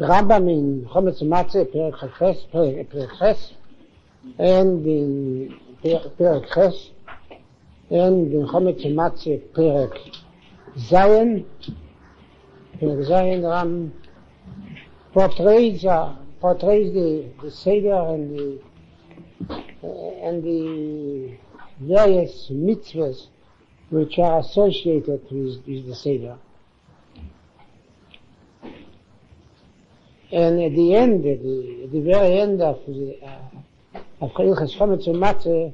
Rambam in Chametz U'Matzah, Perek Ches, and in Perek Ches, and in Chametz U'Matzah, Perek Zayin, Ram portrays the Seder and the various mitzvahs which are associated with the Seder. And at the end, at the very end of Hilchos Chametz U'Matzah,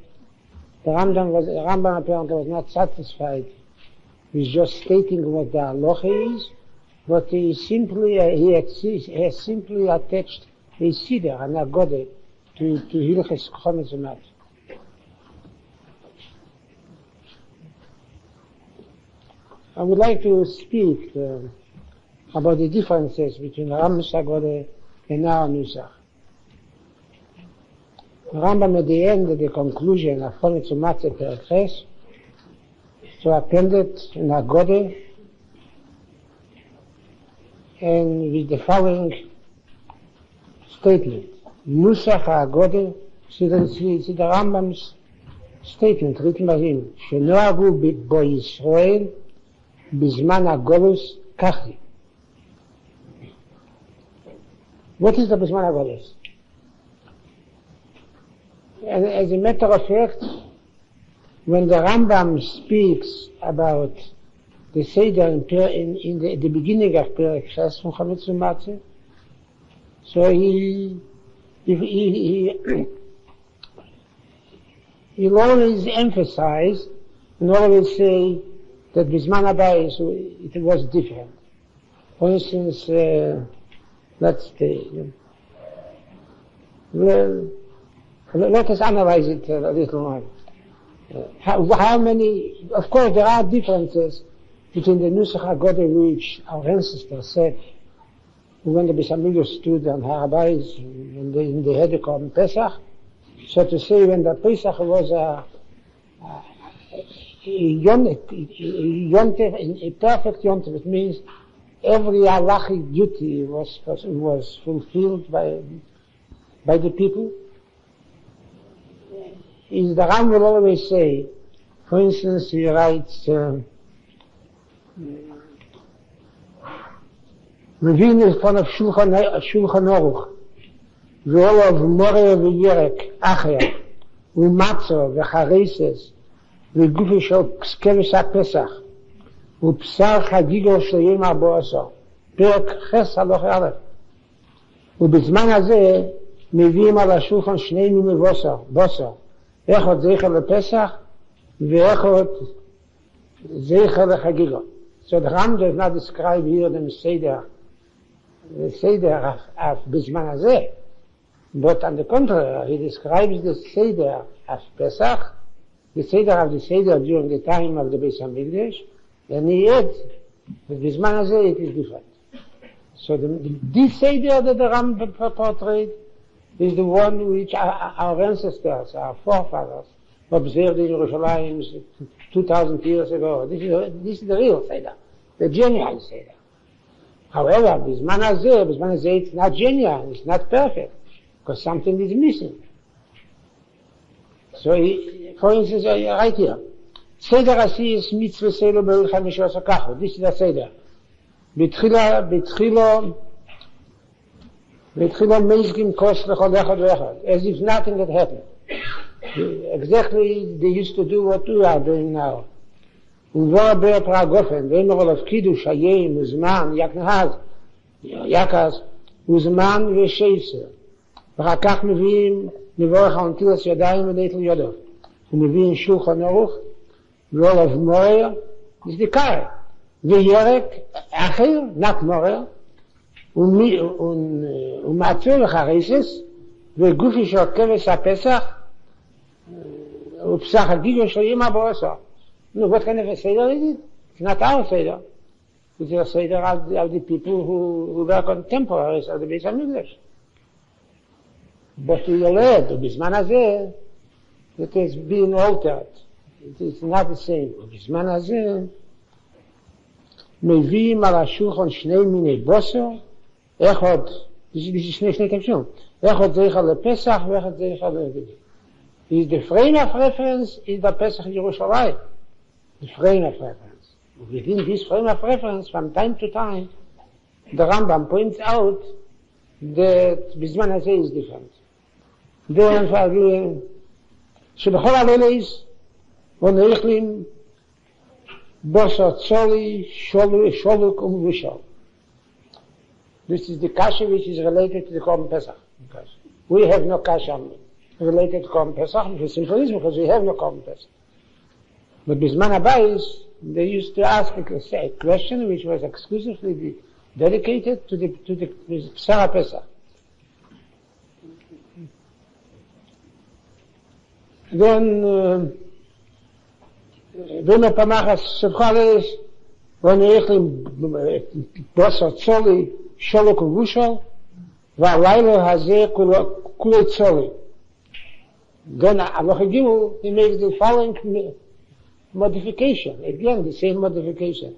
the Rambam apparently was not satisfied with just stating what the halacha is, but he has simply attached a Seder, an Haggadah, to Hilchos Chametz U'Matzah. I would like to speak about the differences between Rambam's Haggadah and our Nusach. Rambam at the end of the conclusion of Chametz U'Matzah Perek Ches, so appended an Haggadah, and with the following statement. Nusach HaHaggadah, see the Rambam's statement written by him, שנהגו בו ישראל בזמן הגלוס ככה. What is the בזמן הגלוס? And as a matter of fact, when the Rambam speaks about the Seder in the beginning of Perek Ches from Chametz U'Matzah, so he'll always emphasize and always say that B'zman Abay it was different. For instance, let's say, well, let us analyze it a little more. How many, of course there are differences between the Nusach HaGodah which our ancestors said when the Besamigos stood on Rabbi's and they had the Korban Pesach. So to say, when the Pesach was a perfect yontif, it means every halachic duty was fulfilled by the people. Is the Ram will always say, for instance, he writes, מבין לפון שולחן אורוך ואולוב מורה וירק אחר ומצו וחריסס וגופי של כבש הפסח ובשר חגיגו של יום 14 פרק חס הלכה א' ובזמן הזה מביאים על השולחן שני מיני בוסר אחד זכר לפסח ואחד זכר לחגיגו. So the Ram does not describe here the Seder of B'zman Hazeh, but on the contrary, he describes the Seder of Pesach, the Seder during the time of the Beis HaMikdash, and he adds that B'zman Hazeh it is different. So this Seder that the Ram portrayed is the one which our ancestors, our forefathers, observed in Yerushalayim 2,000 years ago. This is the real Seder, the genuine Seder. However, B'zman Hazeh, it's not genuine, it's not perfect, because something is missing. So, for instance, right here, Seder Asis Mitzvah Selo Be'ul Chamishos HaKacho. This is the Seder. Betchilo Meizgim Kos Lechol Echad V'Echad, as if nothing had happened. Exactly, they used to do what we are doing now. ובוא בפרק גופן, ואמר עליו קידוש חיים וזמן, יקס, וזמן ושייסר. ואחר כך מביאים מבורך על נטילת ידיים ונטל ידו. ומביאים שולחן ערוך, ועליו מורר, נזדקר. וירק אחר, נת מורר, ומצור וחריסס, וגופי של כבש הפסח, ופסח הגיגו של יום 14. No, what kind of a Seder is it? It's not our Seder. It's a Seder of the people who work on temporaries of the Beis HaMikdash. But we will add, B'zman Hazeh, it has been altered. It is not the same. B'zman Hazeh, מביאים על השולחן שני מיני בוסר, אחד, this is שני תקשום, אחד זכר לפסח ואחד זכר להגדה. Is the frame of reference is the Pesach in Jerusalem. The frame of reference. Within this frame of reference, from time to time, the Rambam points out that בזמן הזה is different. שבכל הלילות ונאכלים בשר צולי, שולוק ומבושל. This is the kasha which is related to the Korban Pesach. We have no kasha related to Korban Pesach, for simple reason, because we have no Korban Pesach. But בזמן הבית, they used to ask a question which was exclusively dedicated to the Pesach Pesach. Then, wenn er pamachas שבחales, ונאכלים בשר צולי, שולוק ומבושל, והלילה הזה כולו צולי. Then Halacha Gimel, he makes the following modification, again the same modification.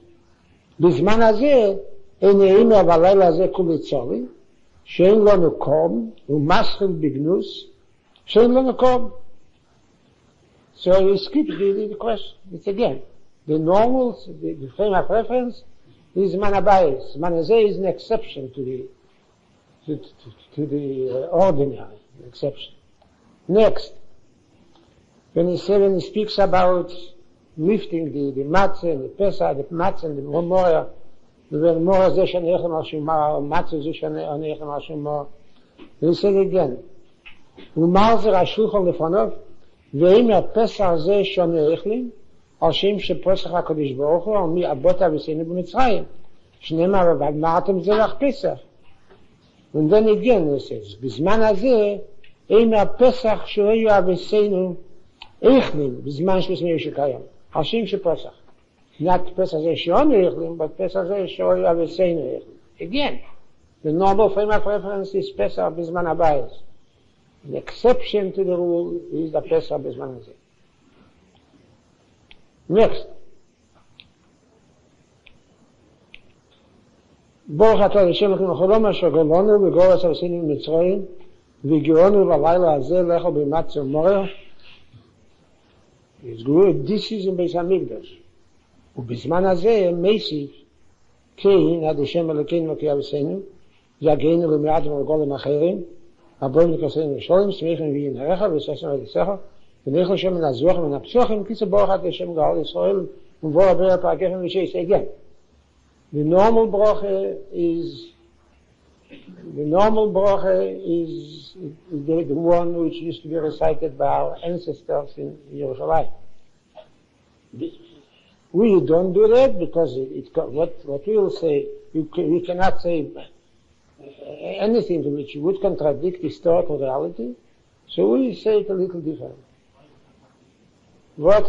בזמן הזה, אין נעים הלילה הזה כולו צולי, שאין לנו קום, ומסחל בגנוס, שאין לנו קום. So he skips the question. It's again, the normal, the frame of reference is manabayis. Manazeh is an exception to the ordinary exception. Next, when he speaks about lifting the matzah and the pesach, the matzah and the memorial, the memorial zeh shenechem al shumah, matzah zeh shenechem al shumah. He said again, u'malzer ha'shulchan lefanov, ואם הפסח הזה שנאכלים, על שם שפסח הקדוש ברוך הוא, על מי אבות אבותינו במצרים. שנאמר, ומה אתם זה לך פסח? And then again he says, בזמן הזה, אם הפסח שהיו אבותינו אכלים, בזמן שלפני שקיים, על שם שפסח. Not פסח הזה שנאכלים, but פסח הזה שהיו אבותינו אכלים. Again, the normal frame of reference is פסח בזמן הבית. The exception to the rule is the Pesach בזמן הזה. Next. ברוך אתה לשם לכם החלום אשר גלנו וגורס עשינו במצרים והגיענו בלילה הזה לאכול במצה ומורר. It's good. This is in בית המקדש. ובזמן הזה מסיף כן עד השם אלוקינו כי אבותינו יגענו למעט ולגולם אחרים הבאים לקרסים ושולים, שמחים ויהי נערך, וססם ודסך, ונאכל שם מן הזוח ומן הפסוחים, קיצר ברוך את השם גאול ישראל, ובוא רבי הפעקפם ושייס. Again, the normal bracha is the one which used to be recited by our ancestors in Jerusalem. We don't do that because what we will say, we cannot say anything which would contradict historical reality, so we say it a little different. What?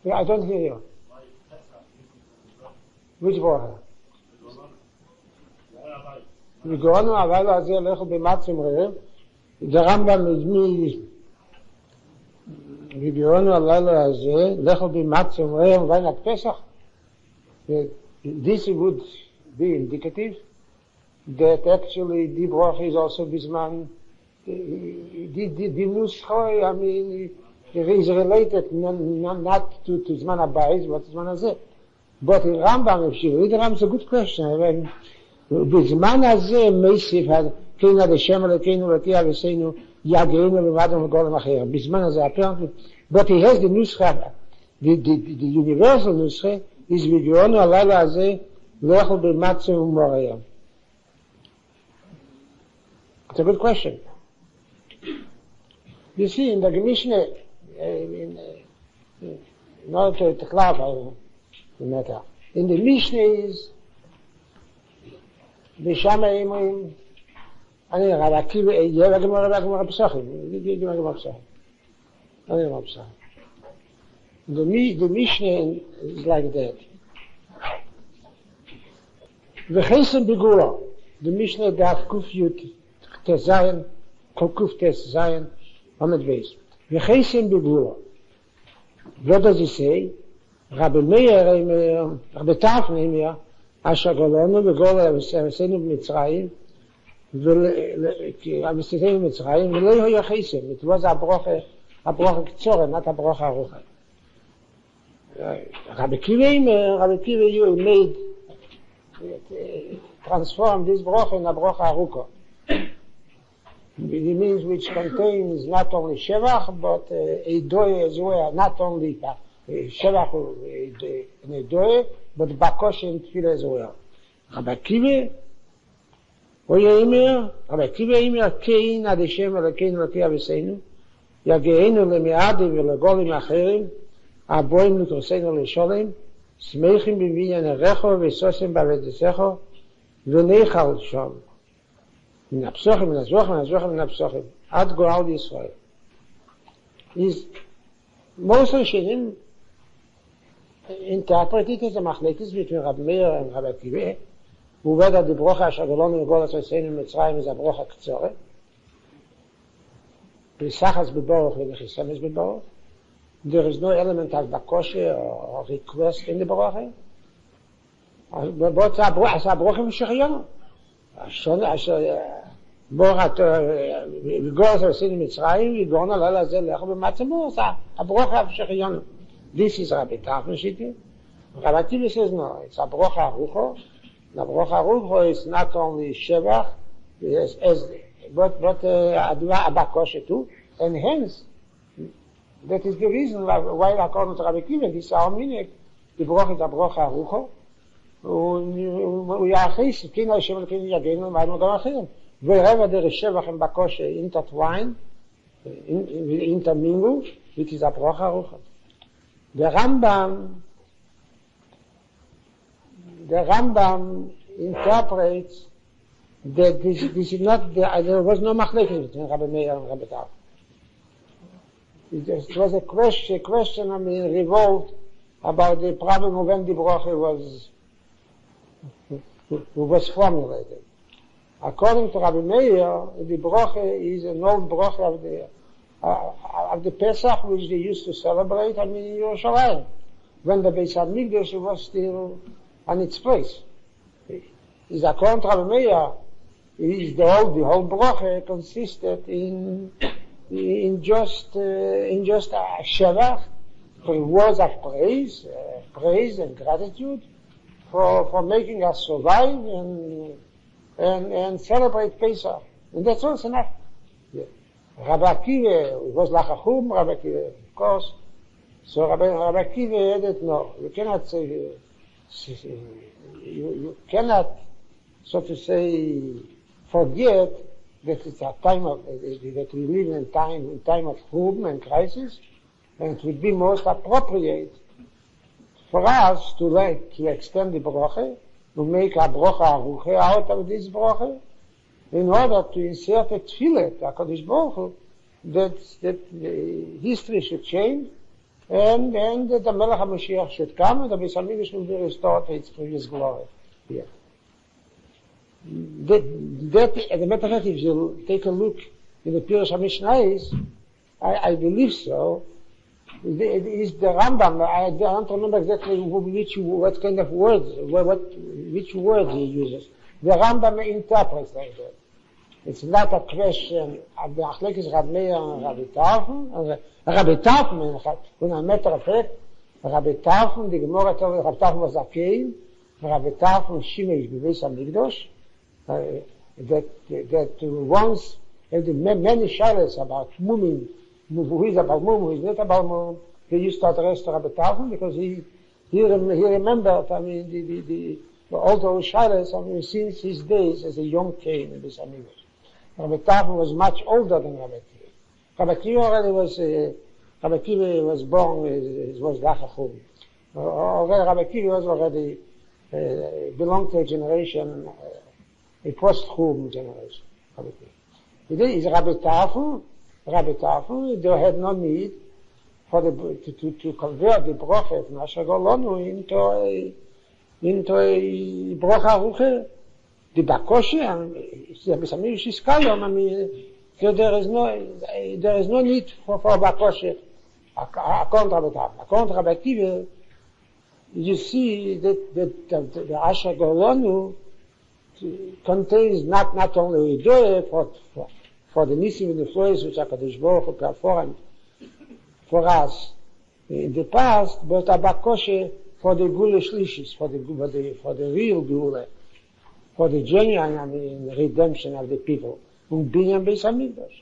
Yeah, I don't hear you. Which bracha? וגורנו הלילה הזה לכו במצה ומורר, the Rambam is me, וגורנו הלילה הזה לכו במצה ומורר ובעינת פסח. This would be indicative that actually the bracha is also בזמן, the נוסחה, I mean, it is related not to זמן הבית, but זמן הזה. But in Rambam, if you read the Rambam, it's a good question. בזמן הזה מסיף, כן עד השם אלוקינו ולקי אבותינו יגענו לבדנו וגולם אחר. בזמן הזה, apparently, but he has the נוסחה, the universal נוסחה, is וגאונו הלילה הזה לאכול במצה ומורר. It's a good question. You see, in the Mishnah, in order to clarify the matter, in the Mishnah is, ושם אומרים, אני רב עקיבא, יהיה הגמרא פסחים, יהיה הגמרא פסחים. אני גמרא פסחים. The Mishnah is like that. וחסם בגולה, the Mishnah דף קוף תזיין, כל קוף תזיין, עומד בייס. וחסם בגולה. What does he say? Rabbi Meir, Rabbi Tafn, אשר גולנו וגול עשינו במצרים, ועשינו במצרים, ולא יהיו חסם. It was הברוכה קצורה, not הברוכה ארוכה. Rabbi Kiva, you made, transform this brocha in a brocha aruka. It means which contains not only shevach, but a doye as well, not only shevach and a doye, but bakosh and tefillah as well. Rabbi Kiva Imer, Kein ad Hashem Elokeinu Elokei Aviseinu, Yageinu lemiadim v'legolim acherim, aboim l'torseinu l'sholem, smeichim b'vinyan erecho v'sosim b'avedesecho, v'neichal shom. מן הפסוחים, מן הזוכם, מן הפסוחים, עד גורל ישראל. Is most of the interpreted as a machlekes between Rabbi Meir and Rabbi Kiva, who whether the brocha אשר גלונו וגול עשינו במצרים is a brocha קצורה, Pesachas b'baruch and Chisemes b'baruch. There is no element of bakoshe or request in the brocha. But it's a brocha v'shechiyonu. בורת וגורס עשינו מצרים וגורנו לא לזה לכו במצמו הברוכה המשכיונו. This is Rabbi Tarfon shitty. Rabbi Kiva says no, it's a brocha arucho. The brocha arucho is not only shevach, but abakoshe too, and hence that is the reason why according to Rabbi Kiva this is our meaning. The brocha is a brocha arucho. ויחס, כן השם אלוקינו יגנו, ואנו גם אחרים. Wherever there is shevach and bakoshe intertwined, intermingled, which is a brocha arucha. The Rambam interprets that this is not, there was no machlekes between Rabbi Meir and Rabbi Tarfon. It was a question, revolved about the problem of when the brocha was formulated. According to Rabbi Meir, the brocha is an old brocha of the Pesach, which they used to celebrate, in Yerushalayim, when the Beis HaMikdash was still on its place. Is according to Rabbi Meir, the whole brocha consisted in just a shevach, words of praise and gratitude for making us survive and celebrate Pesach. And that's also enough. Yeah. Rabbi Kiva was lachachum, Rabbi Kiva, of course. So Rabbi Kiva added, no, you cannot say, you cannot, so to say, forget that it's a time of, that we live in time of chum and crisis, and it would be most appropriate for us to extend the brocha, to make a brocha arucha out of this brocha, in order to insert a tefillah, HaKadosh Baruch Hu, that the history should change, and that the Melech HaMashiach should come, and the Beis HaMikdash will be restored to its previous glory. Yeah. That, as a matter of fact, if you take a look in the Pirush HaMishnayos, I believe so. It is the Rambam. I don't remember exactly what kind of words, which word he uses. The Rambam interprets like that. It's not a question of the Achlekes Rabbi Meir and Rabbi Tarfon. Rabbi Tarfon, as a matter of fact, Rabbi Tarfon, the Gemara told Rabbi Tarfon was a king, Rabbi Tarfon Shimesh Beis HaMikdash, that once had many shadows about Mumin, who is about Mum, who is not about Mum, he used to address to Rabbi Tarfon because he remembered, all those shadows, since his days as a young king in Beis HaMikdash. Rabbi Tarfon was much older than Rabbi Kiva. Rabbi Kiva already was born, he was Lachachum. Already Rabbi Kiva was already, belonged to a generation, a post-Chum generation. Rabbi Kiva. It is Rabbi Tarfon, they had no need for to convert the brocha from Asher Golonu into a brocha arucha. The bakoshe and the Beis HaMikdash is kayom. There is no need for bakoshe. According to Rabbi Tarfon. According to Rabbi Kiva, you see that the Asher Golonu contains not only a joy for the Nisim and the flows which HaKadosh Baruch Hu performed for us in the past, but a bakoshe for the Gule Shlishis, for the real Gule, for the genuine, redemption of the people. Binyan Beis HaMikdash.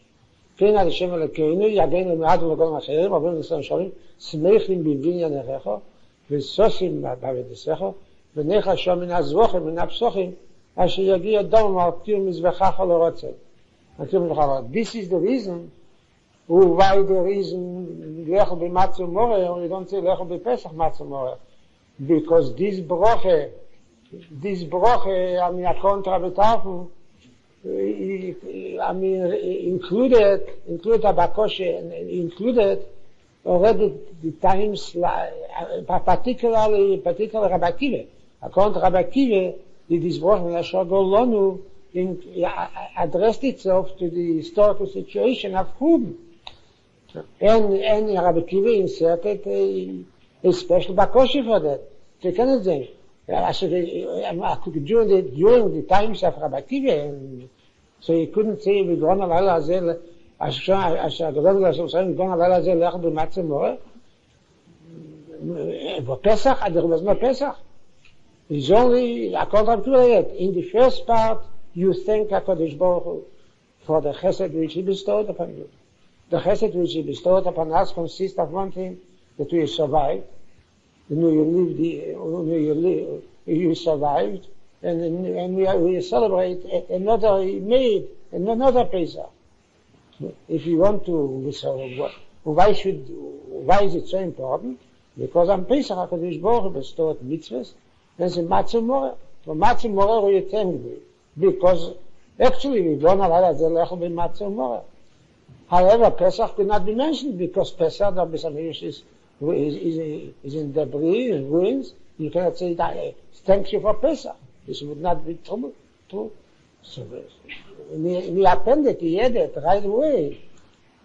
Kein Hashem Elokeinu, Yageinu Me'ad V'Logol Macherim, Avim L'Slam Shalom, Smeichim B'Binyan Erecho, V'Sosim B'Avedesecho, V'Necha Shom Min HaZvochim, Min HaPsochim, Asher Yagia Dom Al-Tir Mizbechacha L'Rotzeh. This is the reason, why the reason Lechel B'Matzah Moreh, we don't say Lechel B'Pesach Matzah Moreh. Because this broche, I mean, a contra betafen, I mean, included a bakoshe, included already the times, particularly Rabbi Kiva. A contra Rabbi Kiva, this broche, Asher Golonu, addressed itself to the historical situation of Chum. And Rabbi Kiva inserted a special bakoshe for that. You cannot say, during the times of Rabbi Kiva, so you couldn't say, we're going to allow Azel, Asher Gadol Hashem, we're going to allow Azel Lech B'Matzah Moreh. But Pesach, there was no Pesach. It's only, according to it, in the first part, you thank HaKadosh Baruch Hu for the chesed which He bestowed upon you. The chesed which He bestowed upon us consists of one thing, that we survived. You survived, and we celebrate another Pesach. If you want to, so why is it so important? Because on Pesach HaKadosh Baruch Hu bestowed mitzvahs, and the Matzah Moreh. For Matzah Moreh we attend with, because actually we don't allow the Lechel B'Matzah Moreh. However, Pesach could not be mentioned, because Pesach, the Pesach is in debris and ruins. You cannot say that, thank you for Pesach. This would not be true. So in the appendix he added right away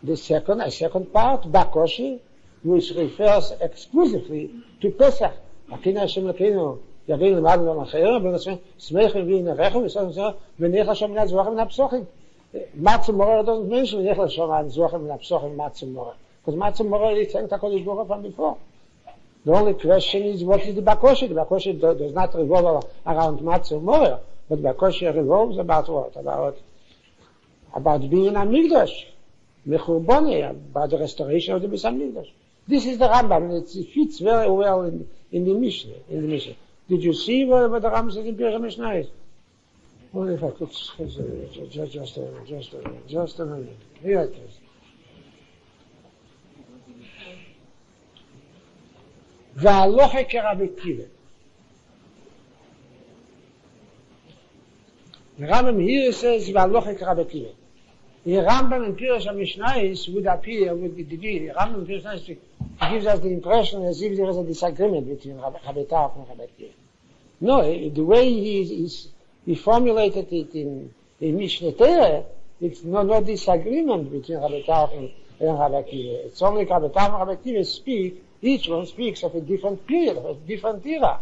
a second part, Bakoshi, which refers exclusively to Pesach. Akin Hashem Elokeinu, Yageinu Me'ad V'Logol Macherim, Smeichim B'Necha V'Sosim V'Necha Shom Min HaZvochim Min HaPsochim. Matzah Moreh doesn't mention V'Necha Shom Min HaZvochim Min HaPsochim Matzah Moreh. Because Matzah Moreh is thanked HaKadosh Baruch Hu from before. The only question is, what is the Bakoshi? The Bakoshi does not revolve around Matzah Moreh, but Bakoshi revolves about what? About being a Mikdash, Mechurboni, about the restoration of the Beis HaMikdash. This is the Rambam, and it fits very well in the Mishnah. Did you see what the Rambam says in Pesach Mishnah is? Well, if I could, just a minute. Here it is. והלוכה כרבי קיבה. The Rambam here says, והלוכה כרבי קיבה. The Rambam in Pirush HaMishnayos would appear, would be the Rambam in Pirush HaMishnayos gives us the impression as if there is a disagreement between Rabbi Tarf and Rabbi Kiva. No, the way he formulated it in Mishnah Torah, it's no disagreement between Rabbi Tarf and Rabbi Kiva. It's only Rabbi Tarf and Rabbi Kiva speak. Each one speaks of a different period, of a different era.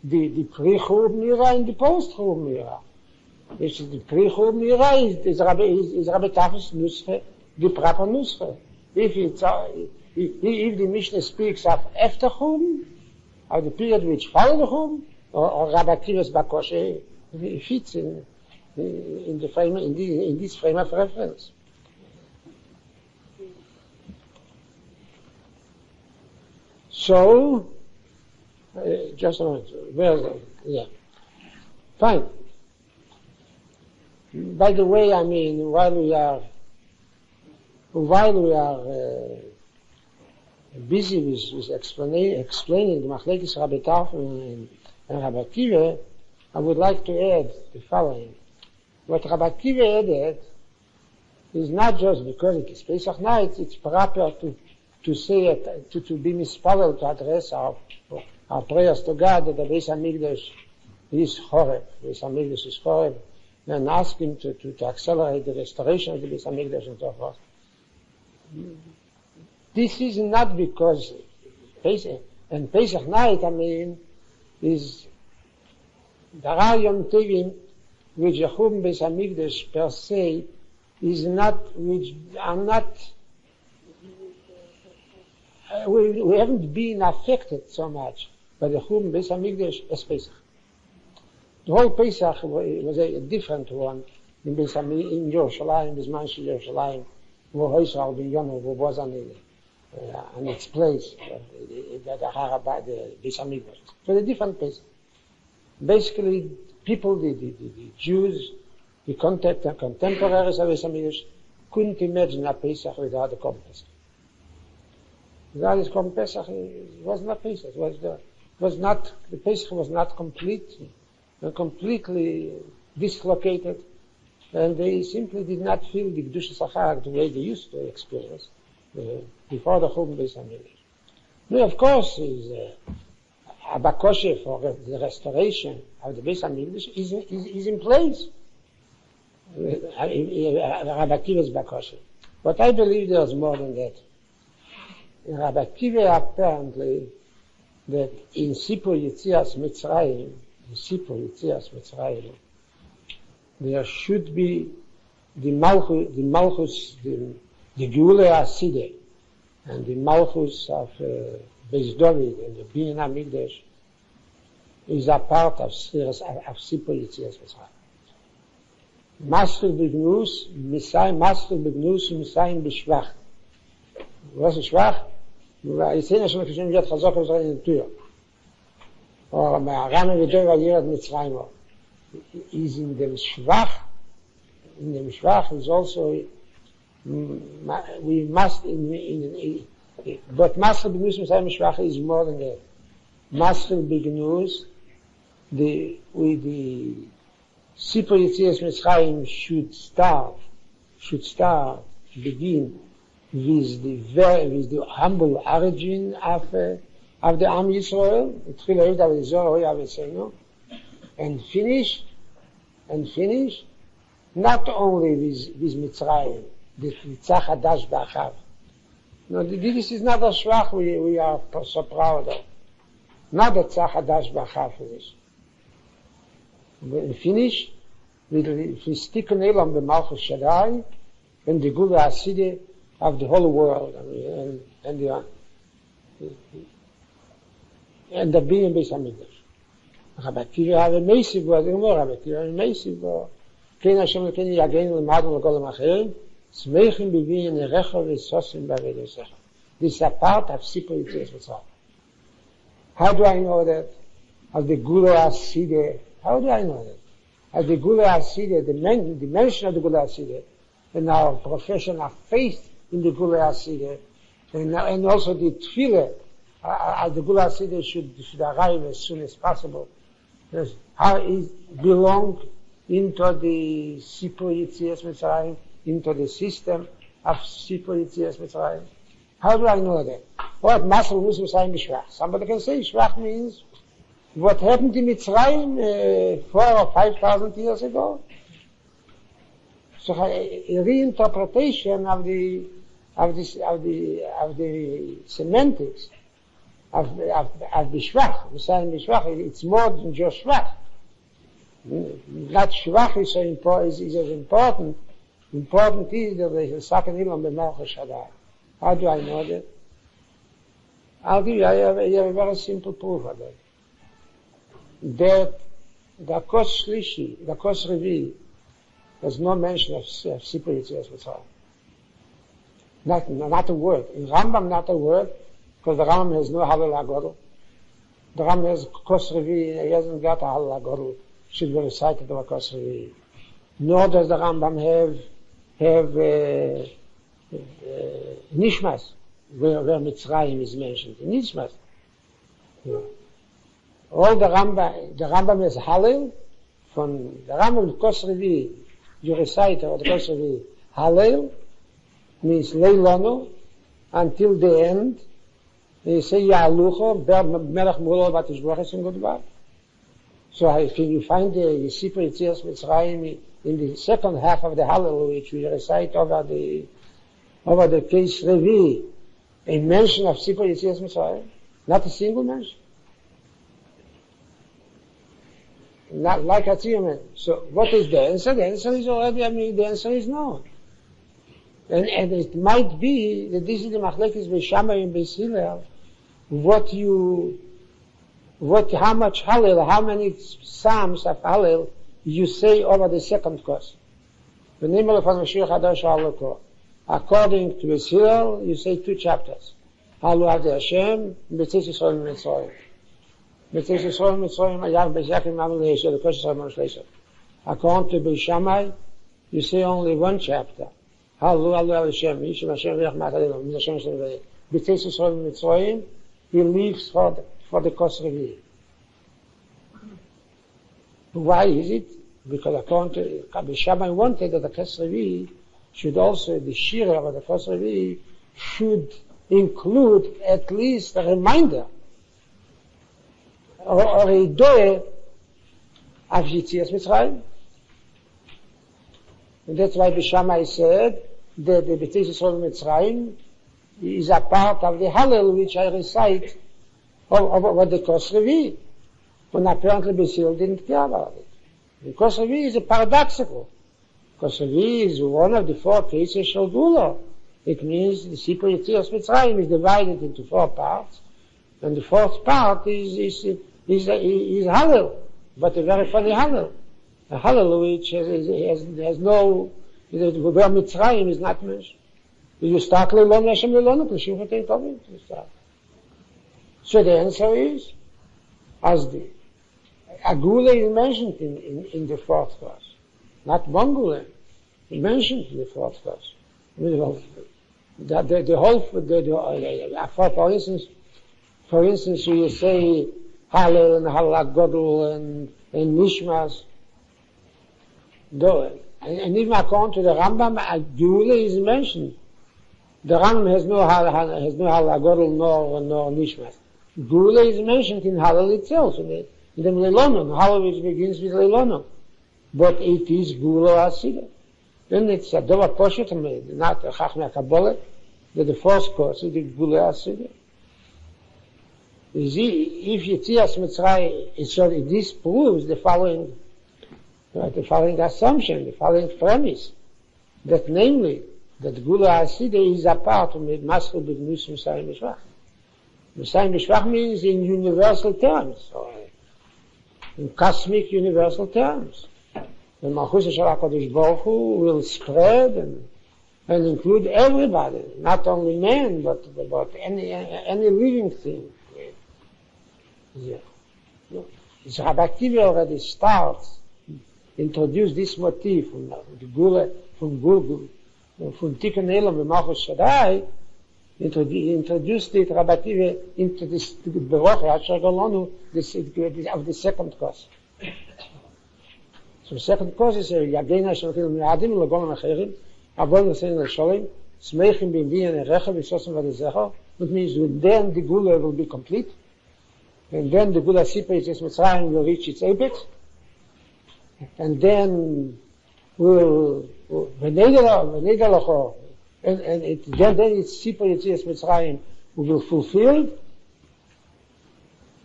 The pre-Churban era and the post-Churban era. Which is the pre-Churban era is Rabbi Taf's Nusche, the proper Nusche. If the Mishnah speaks of after Churban, or the period which followed the Churban, or Rabbi Kiva's Bakoshe, it fits in the frame, in this frame of reference. So, just a moment. Well, yeah. Fine. By the way, I mean, while we are busy with explaining the Machlekes Rabbi Tarf and Rabbi Kiva, I would like to add the following. What Rabbi Kiva added is not just because it is Pesach night, it's proper to say it, to be mispallel, to address our prayers to God that the Beis HaMikdash is Chorev. Beis HaMikdash is Chorev, and ask Him to accelerate the restoration of the Beis HaMikdash and so forth. This is not because Pesach night, I mean, is there are Yom Tovim which the Korban Pesach per se is not, which are not, we haven't been affected so much by the Korban Pesach as Pesach. The whole Pesach was a different one in Yerushalayim, Bzman Shel Yerushalayim, where Israel ben Yonah was on its place, the Pesach Mikdash. It was a different Pesach. Basically, people, the Jews, the contemporaries of Pesach Mikdash, couldn't imagine a Pesach without the Korban Pesach. Without this Korban Pesach, it was not Pesach. The Pesach was not complete. Completely dislocated, and they simply did not feel the Kedushas HaChag the way they used to experience before the Korban Pesach. Now, of course, is a bakoshe for the restoration of the Pesach is in place. Rabbi Akiva's bakoshe. But I believe there's more than that. Rabbi Akiva apparently that in Sipur Yetziyas Mitzrayim, Yetziyas Mitzrayim, there should be the Malchus, the Geula HaSideh, and the Malchus of Beis David and the Binyan HaMikdash is a part of Sipur Yetziyas Mitzrayim. Master Begnus, Misayim B'Shvach. Was ist Schwach? Ich sehe schon, dass ich jetzt Chazok in der Tür. Or Rambam V'Dor V'Yirat Mitzrayim is in dem Schwach is also we must but Master Begnus Mitzrayim Schwach is more than that. Master Begnus with the Sipur Yetziyas Mitzrayim should begin with the humble origin of the Am Yisrael, and finish not only with Mitzrayim, the Tzach Hadash B'Achav. No, this is not a Shvach we are so proud of. Not the Tzach Hadash B'Achav finish. We finish with Tikkun Elam b'Malchus Shaddai and the Geula HaSideh of the whole world, and the Binyan Beis HaMikdash. Rabbi Akiva have a massive word, Rabbi Akiva have a massive word. Kein Hashem Lekeni Yageinu L'Madon L'Golam Acherim, Tzmeichim B'Binyan Erecha V'Sosim B'Aved Yosecha. This is a part of Sipur Yetziyas Mitzrayim. How do I know that? As the Geula HaSideh. How do I know that? As the Geula HaSideh, the mention of the Geula HaSideh, and our profession of faith in the Geula HaSideh, and also the Tefillah, the Geula HaSideh should arrive as soon as possible. How it belong into the Sipur Yetziyas Mitzrayim, into the system of Sipur Yetziyas Mitzrayim. How do I know that? What Masel Muslim saying Shvach? Somebody can say Shvach means what happened in Mitzrayim 4,000 or 5,000 years ago. So a reinterpretation of the semantics of the Shvach. We're saying the Shvach, it's more than just Shvach. Not Shvach is so important, is as important. Important is that there is a second Ilam b'Malchus Shaddai. How do I know that? I'll give you, I have a very simple proof of that. That the Kos Shlishi, the Kos Revi, there's no mention of Sipur Yetziyas Mitzrayim. Not a word. In Rambam, not a word, because the Rambam has no Halal HaGadol. The Rambam has Kos Revi, he hasn't got a Halal HaGadol, should be recited over Kos Revi. Nor does the Rambam have Nishmas, where Mitzrayim is mentioned. Nishmas. Yeah. All the Rambam has Halal, from the Rambam Kos Revi, you recite over the Kos Revi, Halal means Leilano, until the end. You say Ya'alucho, Melech Mulol Batishboches and goodbye. So if you find the Sipur Yetziyas Mitzrayim in the second half of the Hallel, which we recite over the case Revi, a mention of Sipur Yetziyas Mitzrayim, not a single mention. not like achievement. So what is the answer? The answer is already, the answer is no. And it might be that this is the machlekes b'Shammai and b'Hillel, how much Hallel, how many psalms of Hallel you say over the second course. According to Israel, you say 2 chapters. Halu Avdei Hashem, Yetziyas Yisrael Mitzrayim. Yetziyas Yisrael Mitzrayim, Ayav Bezakim Mamel Yeshua, the Kosh Yisrael Moshe. According to Beishamai, you say only 1 chapter. Halu Hashem, Yishim Hashem V'yach Ma'atadinu, Hashem Hashem V'yach. Yetziyas Yisrael Mitzrayim, he leaves for the Kos Revi. Why is it? Because according to Beishamai wanted that the Kos Revi should also, the Shiur of the Kos Revi should include at least a reminder or a doe of Yetziyas Mitzrayim. And that's why Beishamai said that the Yetziyas Mitzrayim is a part of the Hallel which I recite of the Kos Revi. And apparently Basil didn't care about it. The Kos Revi is a paradoxical. Kos Revi is one of the 4 cases of Gula. It means the Sipur Yetziyas Mitzrayim is divided into 4 parts, and the 4th part is Hallel, but a very funny Hallel. A Hallel which has no, where Mitzrayim is not mentioned. You start Leilon Hashem Leilon, Pleshim Chatei Tovim to start. So the answer is, as the Agula is mentioned in the 4th verse, not one Gula, it's mentioned in the 4th verse. For instance, you say Hallel and Halagadol and Nishmas. And even according to the Rambam, Gula is mentioned. The Rambam has no Halagadol nor Nishmas. Gula is mentioned in Hallel itself, in the Leilonon. Hallel which begins with Leilonon. But it is Gula Asidah. Then it's a Dova Poshet, not a Chachmei Kabbalah, that the 4th course is the Gula Asidah. If Yetziyas Mitzrayim, so this proves the following assumption, the following premise, that namely, that Gula Asidah is apart from the Maschil B'Gnus Mitzrayim B'Shvach. Mitzrayim B'Shvach means in universal terms, or in cosmic universal terms. The Malchus Shel HaKadosh Baruch Hu will spread and include everybody, not only men, but any living thing. Yeah. So Rabbi already starts introduce this motif from Tikkun Elam and Malchus Shaddai. Introduced it Rabbi into this Beroch Asher Golonu of the 2nd course. So the 2nd course is Yagena Shemachil Mi'adim L'Golem Acherim Avol Nesein L'Sholim Smeichim B'Indiyan Erecha V'Sosim V'Dezecha, which means then the Gula will be complete, and then the Gula Sipur Yetziyas Mitzrayim will reach its apex, and then then its Sipur Yetziyas Mitzrayim will be fulfilled.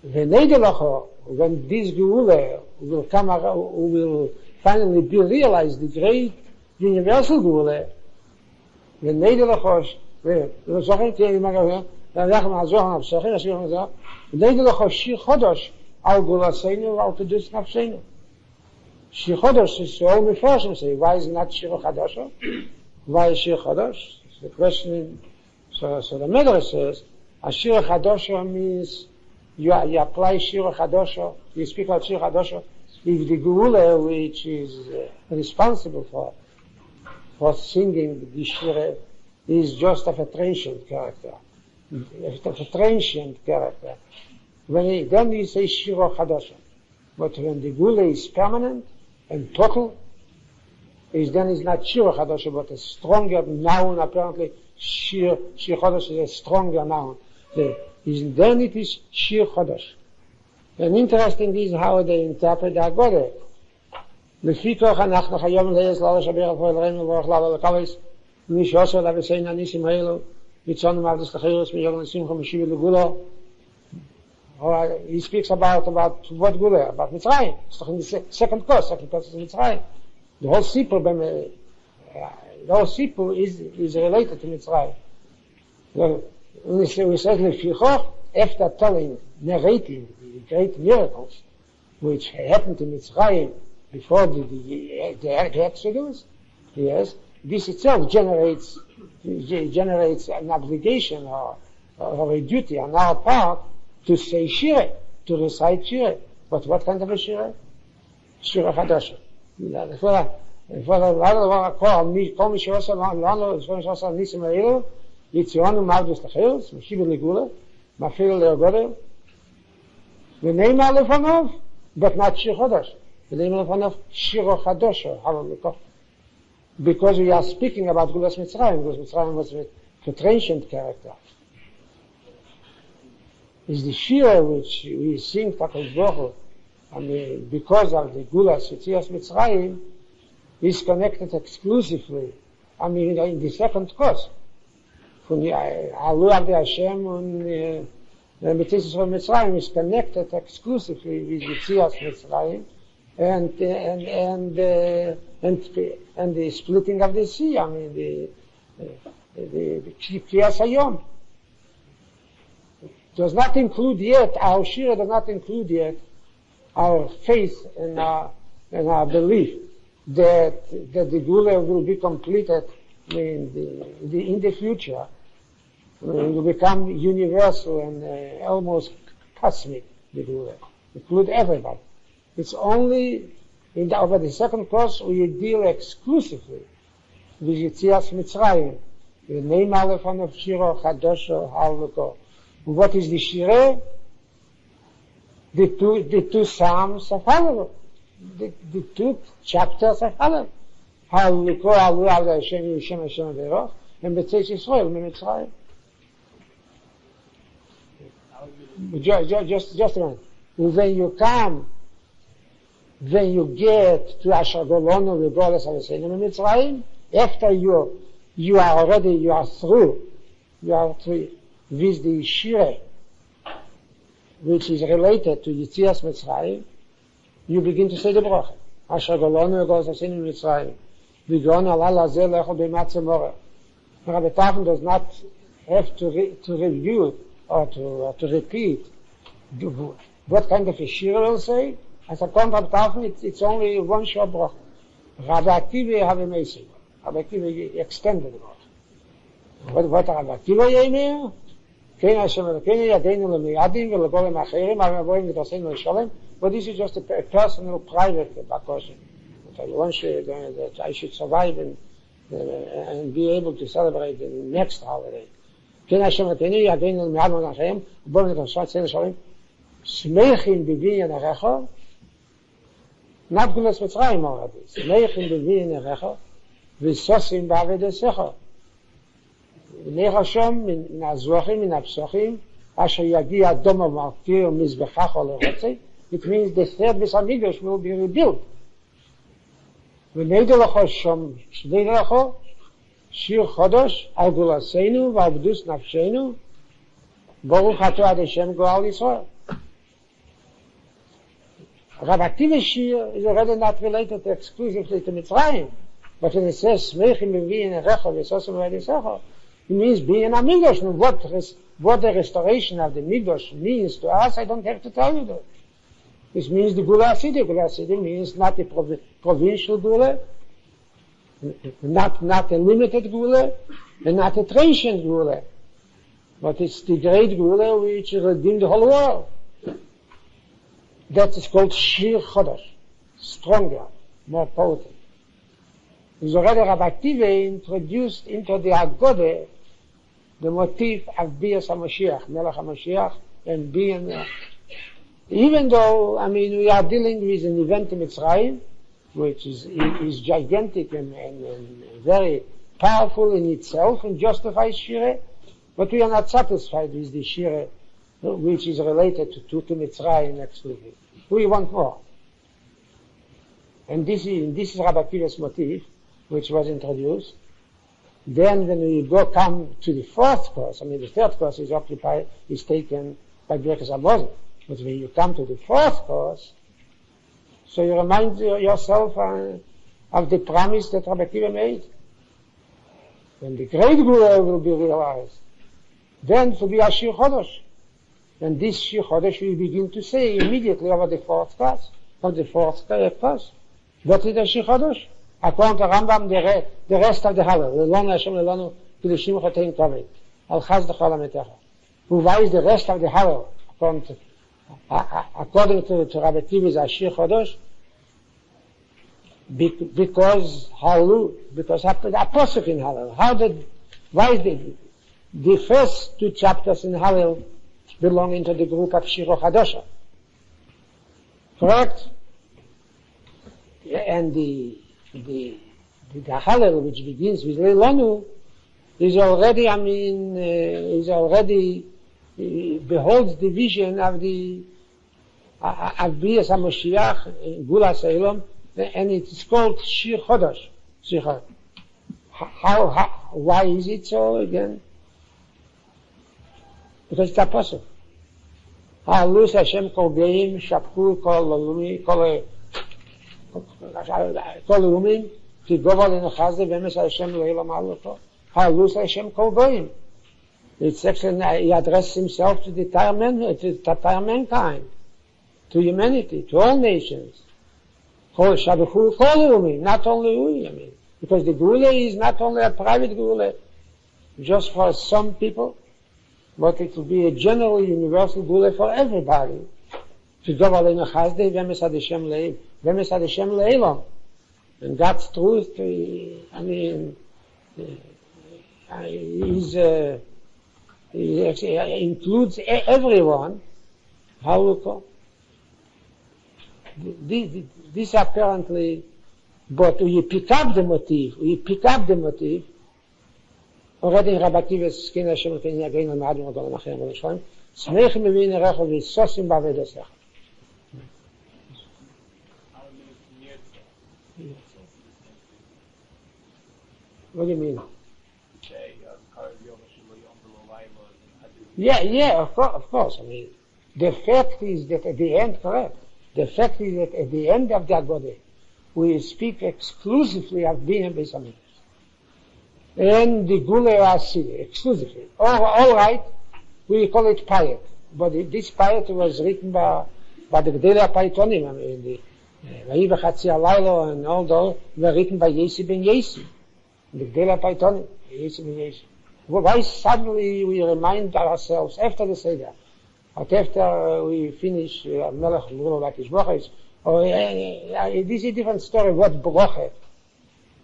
When this Gula will come around, will finally be realized, the great universal Gula, when Nederlachosh, Shir Chodosh, Al Gula Seinu, Al Kedus Nafsheinu. Shir Chodosh is so all Mefarshim say, why is it not Shir Chodosh? Why is Shir Chodosh? The question, so the Medrash says, Shir Chodosh means you apply Shir Chodosh, you speak about Shir Chodosh, if the Gula, which is responsible for singing the Shir, is just of a transient character. Then you say Shir Chodosh. But when the Gula is permanent and total, then it's not Shir Chodosh, but a stronger noun. Apparently, Shir Chodosh is a stronger noun. Then it is Shir Chodosh. And interesting is how they interpret the Haggadah. Lefikoch anachnu chayom leis lalo shaber al poel reinu v'orach lalo l'kaves nishoso lavesein anisim ha'elu mitzonim avdus l'cheiros miyom l'simcha m'shivi l'gulo Or he speaks about what Gula? About Mitzrayim. It's in the second course is Mitzrayim. The whole Sipur is related to Mitzrayim. We said Lefichoch, after telling, narrating the great miracles which happened in Mitzrayim before the Exodus, yes, this itself generates an obligation or a duty on our part to say Shire, to recite Shire. But what kind of a Shire? Shire Chadasha. For the latter call, כל מי שעושה ניסים האלו, יציאנו מעבדוס לחילוס, משיב לגאולה, מפעיל להגודל, ונאמר לפניו, but not שיר חדש. ונאמר לפניו שיר חדש, because we are speaking about Gulas Mitzrayim, because Mitzrayim was a transient character. Is the Shir which we sing Takal Bohu, because of the Gulas Yetziyas Mitzrayim, is connected exclusively, in the second course. Von Alu Abdi Hashem and Mitzvahs of Mitzrayim is connected exclusively with Yetziyas Mitzrayim and the splitting of the sea, the Kriyas Hayom. Does not include yet, our Shira does not include yet our faith and our belief that the Gula will be completed in the future. It will become universal and almost cosmic, the Gula. Include everybody. It's only over the second course we deal exclusively with Yetziyas Mitzrayim. The name of Shiro Chadosho Halukot. What is the Shire? The two Psalms of Halachic. The two chapters of Halachic. Halukot Alu Avda Hashem Yishem Hashem Averach and B'tzei Yisrael Mitzrayim. Just a minute. When you get to Asher Golonu V'Goles Avosenu Mitzrayim, after you are through with the Shire, which is related to Yetziyas Mitzrayim, you begin to say the bracha. Asher Golonu V'Goles Avosenu Mitzrayim. V'gon alal hazeh lechol b'matzeh moreh. Rabbi Tafan does not have to review or to repeat what kind of a Shire will say. As a contract Tafan, it's only one short bracha. Rabbi Akiva have a message. Rabbi Akiva extended it. What Rabbi Akiva yemer? But this is just a personal, private bakoshin. That I should survive and be able to celebrate the next holiday. Not Gulas Mitzrayim already. Smeichim b'vin erecha, v'sosim b'avedesecha. V'nei Hashem min azrochim, min apsochim, asher yagi adom v'martir mizbechacho l'rotzei. It means the third Beis HaMikdash will be rebuilt. V'nei delecho shom shnei delecho, shir chodosh, al gulaseinu, v'avdus nafsheinu, baruch ato ad Hashem goal Yisrael. Rabbi Akiva's Shir is already not related exclusively to Mitzrayim. But when it says, Smeichim b'vin erecha v'sosim b'avedesecha, it means being a Mikdash. And what the restoration of the Mikdash means to us, I don't have to tell you that. This means the Gula Asidah. Gula Asidah means not a provincial Gula, not a limited Gula, and not a transient Gula. But it's the great Gula which redeemed the whole world. That is called Shir Chodosh. Stronger, more potent. It's already Rabbi Akiva introduced into the Haggadah the motif of Bias HaMashiach, Melech HaMashiach, and being, even though, we are dealing with an event in Mitzrayim, which is gigantic and very powerful in itself and justifies Shireh, but we are not satisfied with the Shireh which is related to Mitzrayim exclusively. We want more. And this is Rabbi Akiva's motif, which was introduced. Then when we come to the fourth course, the third course is taken by Birkas Hamazon. But when you come to the fourth course, so you remind yourself of the promise that Rabbi Akiva made. When the great Gula will be realized, then to be a Shiur Chodesh. And this Shiur Chodesh we begin to say immediately over the fourth class, of the fourth class. What is the Shiur Chodesh? According to Rambam, the rest of the Hallel. Lelonu Hashem lelonu k'lishim chotein tovim. Al chaz d'chol ha'metecha. Who weiß the rest of the Hallel? According to Rabbi Akiva's Shiur Chodesh, because the Pesach in Hallel. Why is the first two chapters in Hallel belonging to the group of Shiur Chadosha? Correct? And the Hallel, which begins with Lelonu, is already, beholds the vision of the Bias HaMoshiach, Gula Seilom, and it is called Shiur Chodesh. Why is it so again? Because it's a Pesach. Halus Hashem kol geim, shapku kol lumim, ki goval in chaze, vemes Hashem leilam aluto. Halus Hashem kol goim. It's actually, he addresses himself to the entire mankind, to humanity, to all nations. Kol shabuchu kol lumim, not only we, because the Gula is not only a private Gula, just for some people, but it will be a general, universal Gula for everybody. And God's truth, includes everyone. How we call this apparently, but we pick up the motif. Already in Rabbi Akiva's skin Hashem Ken Yagain al Ma'adim al Golam Achim al Shalom. Smech mevin erechol v'sosim ba'avedosech. What do you mean? Yeah, of course. The fact is that at the end, correct. The fact is that at the end of the Haggadah, we speak exclusively of Din and Beis Hamikdash. And the Gula Asiri, exclusively. All right, we call it Payet. But this Payet was written by the Gdela Paitonim. The Vayiva Chatzi Alaylo and all those were written by Yesi ben Yesi. The Gdela Paitonim, Yesi ben Yesi. Why suddenly we remind ourselves after the Seder, but after we finish Melech L'Gula Lakish Brochas, this is a different story, what Broche,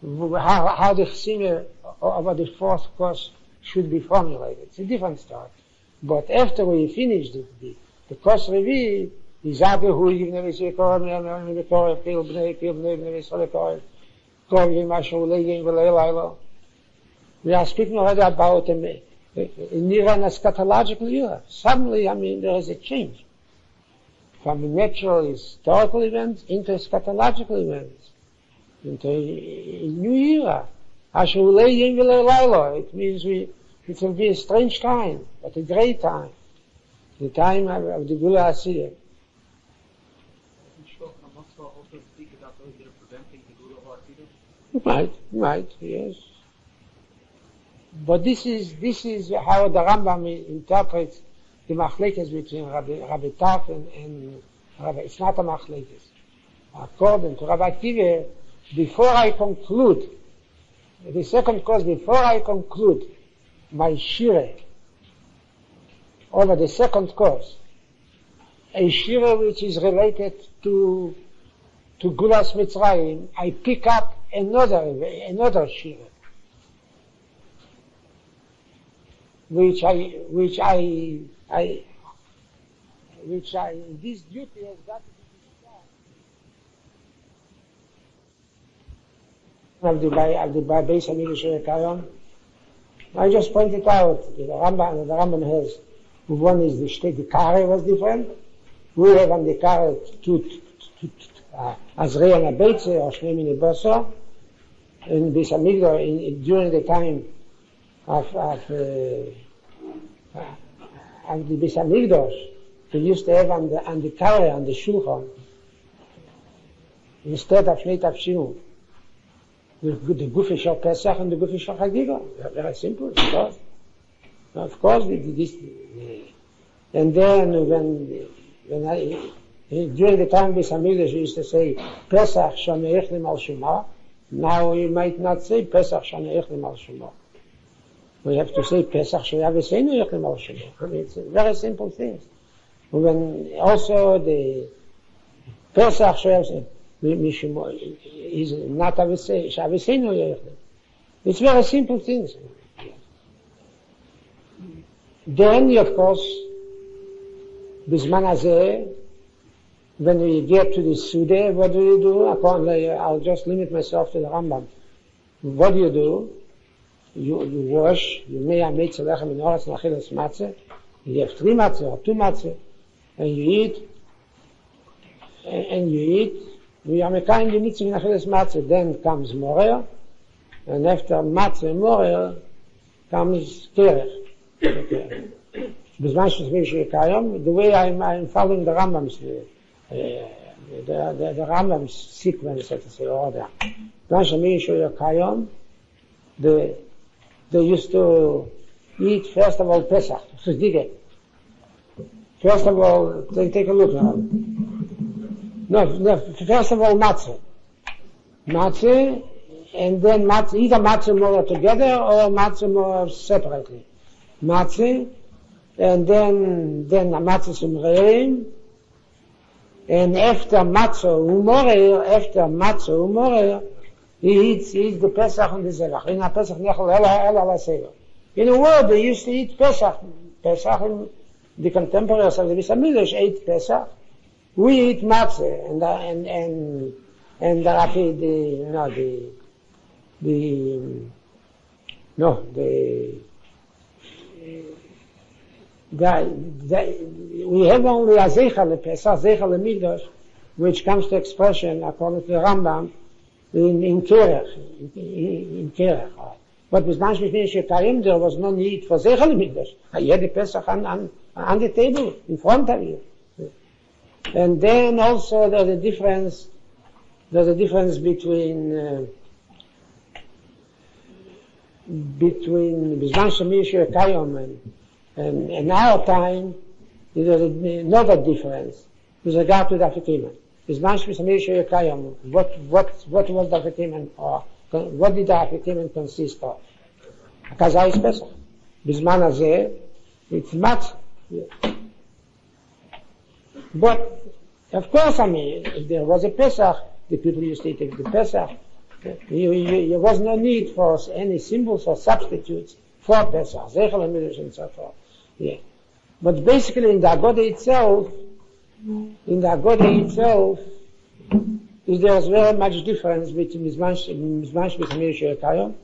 how the singer about the fourth course should be formulated. It's a different story. But after we finish the course review, we are speaking already about a near an eschatological era. Suddenly, there is a change from natural historical events into eschatological events, into a new era. It means it will be a strange time, but a great time. The time of the Gula Asiyah. Might, yes. But this is how the Rambam interprets the machlekes between Rabbi Taf and Rabbi. It's not a machlekes. According to Rabbi Akiva, before I conclude the second course, before I conclude my shire over the second course, a shire which is related to Gulas Mitzrayim, I pick up another shire, which this duty has got to be done. Of the Beis Hamikdash. I just pointed out the Rambam has one is the Kare was different. We have on the Kare Azrei and Abeit or Shnei Mini Boso. In Beis Hamikdash during the time of the Beis Hamikdash, we used to have on the Torah, on the Shulchan, instead of Shnei Shiur, the Gufi Shal Pesach and the Gufi Shal Haggadah. Very simple, of course, and then during the time of Hamikdash, we used to say Pesach Shameich Limal Shema. Now we might not say Pesach Shameich Limal Shema. We have to say Pesach Shameich Limal Shema. I mean, it's a very simple thing. When also the Pesach Shameich is not Shaveseinu. It's very simple things. Then, of course, b'zman, when we get to the Suda, what do you do? I'll just limit myself to the Rambam. What do? You wash, you may have made lechem in oras nachilas matzah, you have 3 matzah or 2 matzah, and you eat, we are making the mitzvah in nachilas matzah, then comes morer, and after matzah and morer comes kerech. B'zman shesmish kayom, the way I'm following the Rambam's the Rambam's sequence, so to say, order. B'zman shesmish kayom, they used to eat first of all Pesach. First of all, take a look now. No, first of all matzah, and then matzah, either matzah more together or matzah more separately. Matzah, and then matzah sumreim, and after matzah umorer, he eats the Pesach and the Zevach. In a Pesach nechol ela seva. In a word, they used to eat Pesach. Pesach, in the contemporaries of the Hamikdash ate Pesach. We eat matzah, we have only a zeichel Pesach, zeichel Hamikdash, which comes to expression according to the Rambam in Kerech. But with B'zman shesmish kayom, there was no need for zeichel Hamikdash. You had the Pesach on the table in front of you. And then also there's a difference between B'zman shesmish kayom and our time. There's another difference with regard to the Afetiman. B'zman shesmish kayom, what was the Afetiman, or what did the Afetiman consist of? Kazai is Pesach. B'zman hazeh, it's matzah. But, of course, if there was a Pesach, the people used to take the Pesach. There was no need for any symbols or substitutes for Pesach, Zeichel HaMidrash and so forth. Yeah. But basically in the Haggadah itself, there's very much difference between B'zman shesmish kayom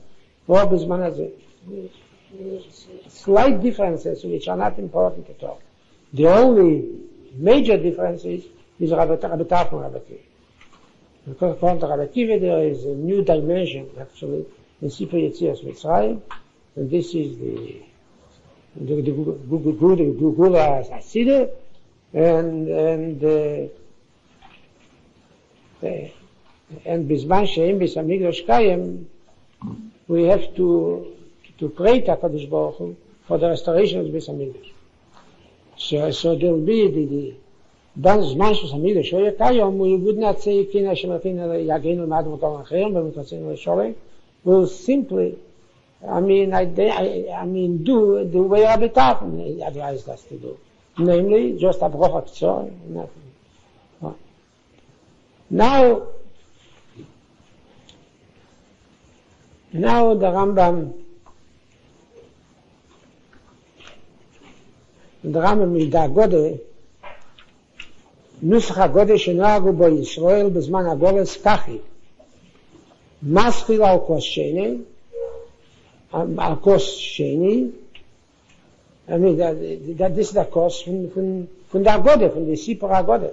or B'zman hazeh. Slight differences which are not important at all. The only major difference is Rabbi from Rabbi. Because according to Rabbi, there is a new dimension actually in Sipur Yetziyas Mitzrayim, and this is the Gula Seder, and B'zman she'em b'Hamikdash kayem, we have to pray to HaKadosh Baruch Hu for the restoration of Beis Hamikdash. So there will be the B'zman shesmish kayom, we would not say Kina Shemafina Yaginu Madam Kolam Chayim, but we can say Sholem. We'll simply, do the way Rabbi advised us to do. Namely, just a bracha k'tzor, nothing. Now the Rambam is the Agode, נוסח הגודל שנהגו בו ישראל בזמן הגולס ככי. מסחיל על כוס שני, this is the course von der Agode, von der Sipur Agode.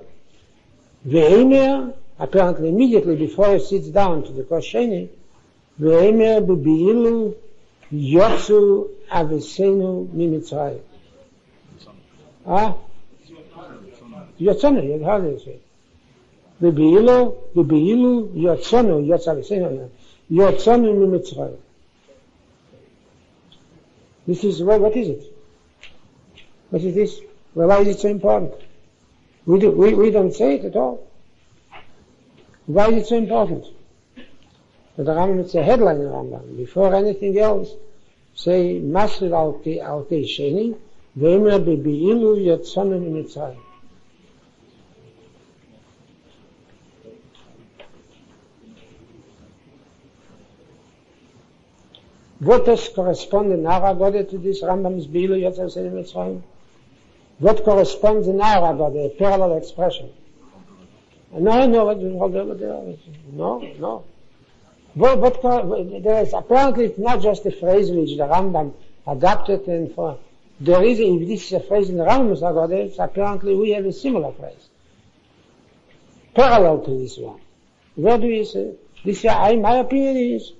Ve'emer, apparently immediately before he sits down to the course sheni, ve'emer b'bi'ilu yotzu avesenu mi Mitzrayim. Yotzonu, how do you say? V'beilu yotzonu, yotzonu mitzrayim. This is, what is it? What is this? Well, why is it so important? We don't say it at all. Why is it so important? But the Rambam, it's a headline in Rambam. Before anything else, say, Masrid al-Kei Sheni, V'emer b'beilu yotzonu mitzrayim. What does correspond in our Haggadah to this Rambam's Beilu Yetziyas in Mitzrayim? What corresponds in our Haggadah, a parallel expression? No. There is apparently it's not just a phrase which the Rambam adapted and for. There is, if this is a phrase in the Rambam's Haggadah, it's apparently we have a similar phrase. Parallel to this one. Where do you say? This, my opinion is,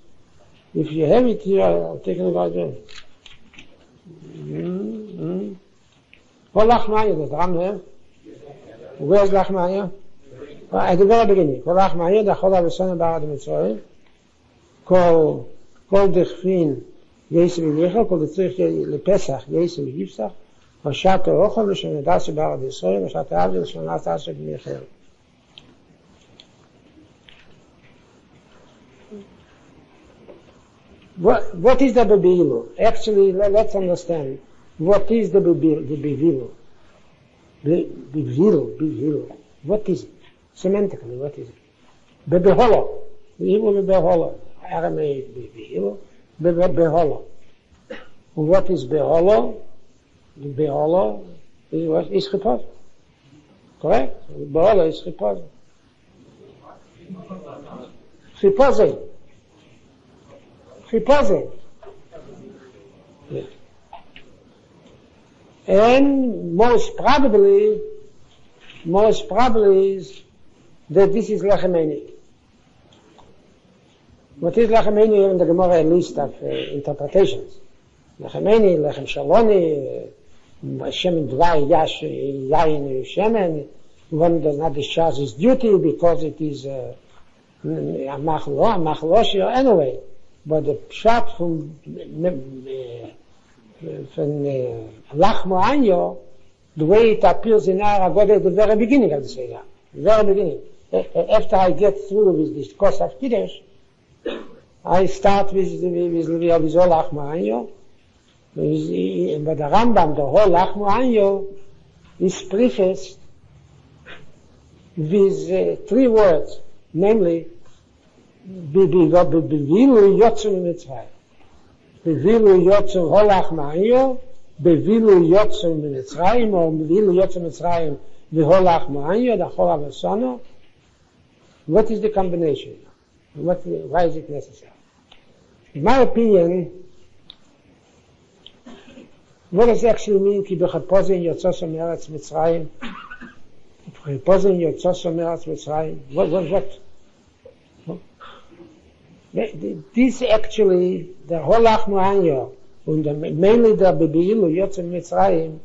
if you have it here, I'll take it about it. What Lachmaya does the Rambam have? Where's Lachmaya? At the very beginning. Kol Lachmaya, the Chola V'Sona Barad Mitzrayim. Kol Dechfin, Yesu V'Yechel, Kol Detzrich Lepesach, Yesu V'Yifsach, Vashat O'Ochel, V'Shem Nedasi Barad Yisrael, Vashat Avdil, V'Shem Nedasi V'Yechel. What is the Beilu? Actually, let's understand. What is the Beilu? Beilu. What is it? Semantically, what is it? Bebeholo. Beilu bebeholo. Aramaic Beilu. Bebeholo. What is Beholo? Beholo is Chipaz. Correct? Beholo is Chipaz. Chipaz. Yeah. And most probably is that this is Lechemeni. What is Lechemeni? In the Gemara, a list of interpretations. Lechemeni, Lechem Shaloni, Shemen Dvai, Yain Shemen. One does not discharge his duty because it is Machloshi, anyway. But the pshat from Lachmo Anyo, the way it appears in our Haggadah at the very beginning of the Seder. The very beginning. After I get through with this course of Kiddush, I start with Lachmo Anyo. But the Rambam, the whole Lachmo Anyo, is prefaced with 3 words, namely, Bevilu Yotzum Mitzrayim. Bevilu Yotzum Holach Ma'anyo, Bevilu Yotzum Mitzrayim, or Bevilu Yotzum Mitzrayim, V'holach Ma'anyo, the Chola V'Sono. What is the combination? Why is it necessary? In my opinion, what does it actually mean, Ki B'chapozin Yotzosam Meretz Mitzrayim? B'chapozin Yotzosam Meretz Mitzrayim? What? This actually, the whole Lachmo Anyo, and mainly the Beilu Yotzim Mitzrayim,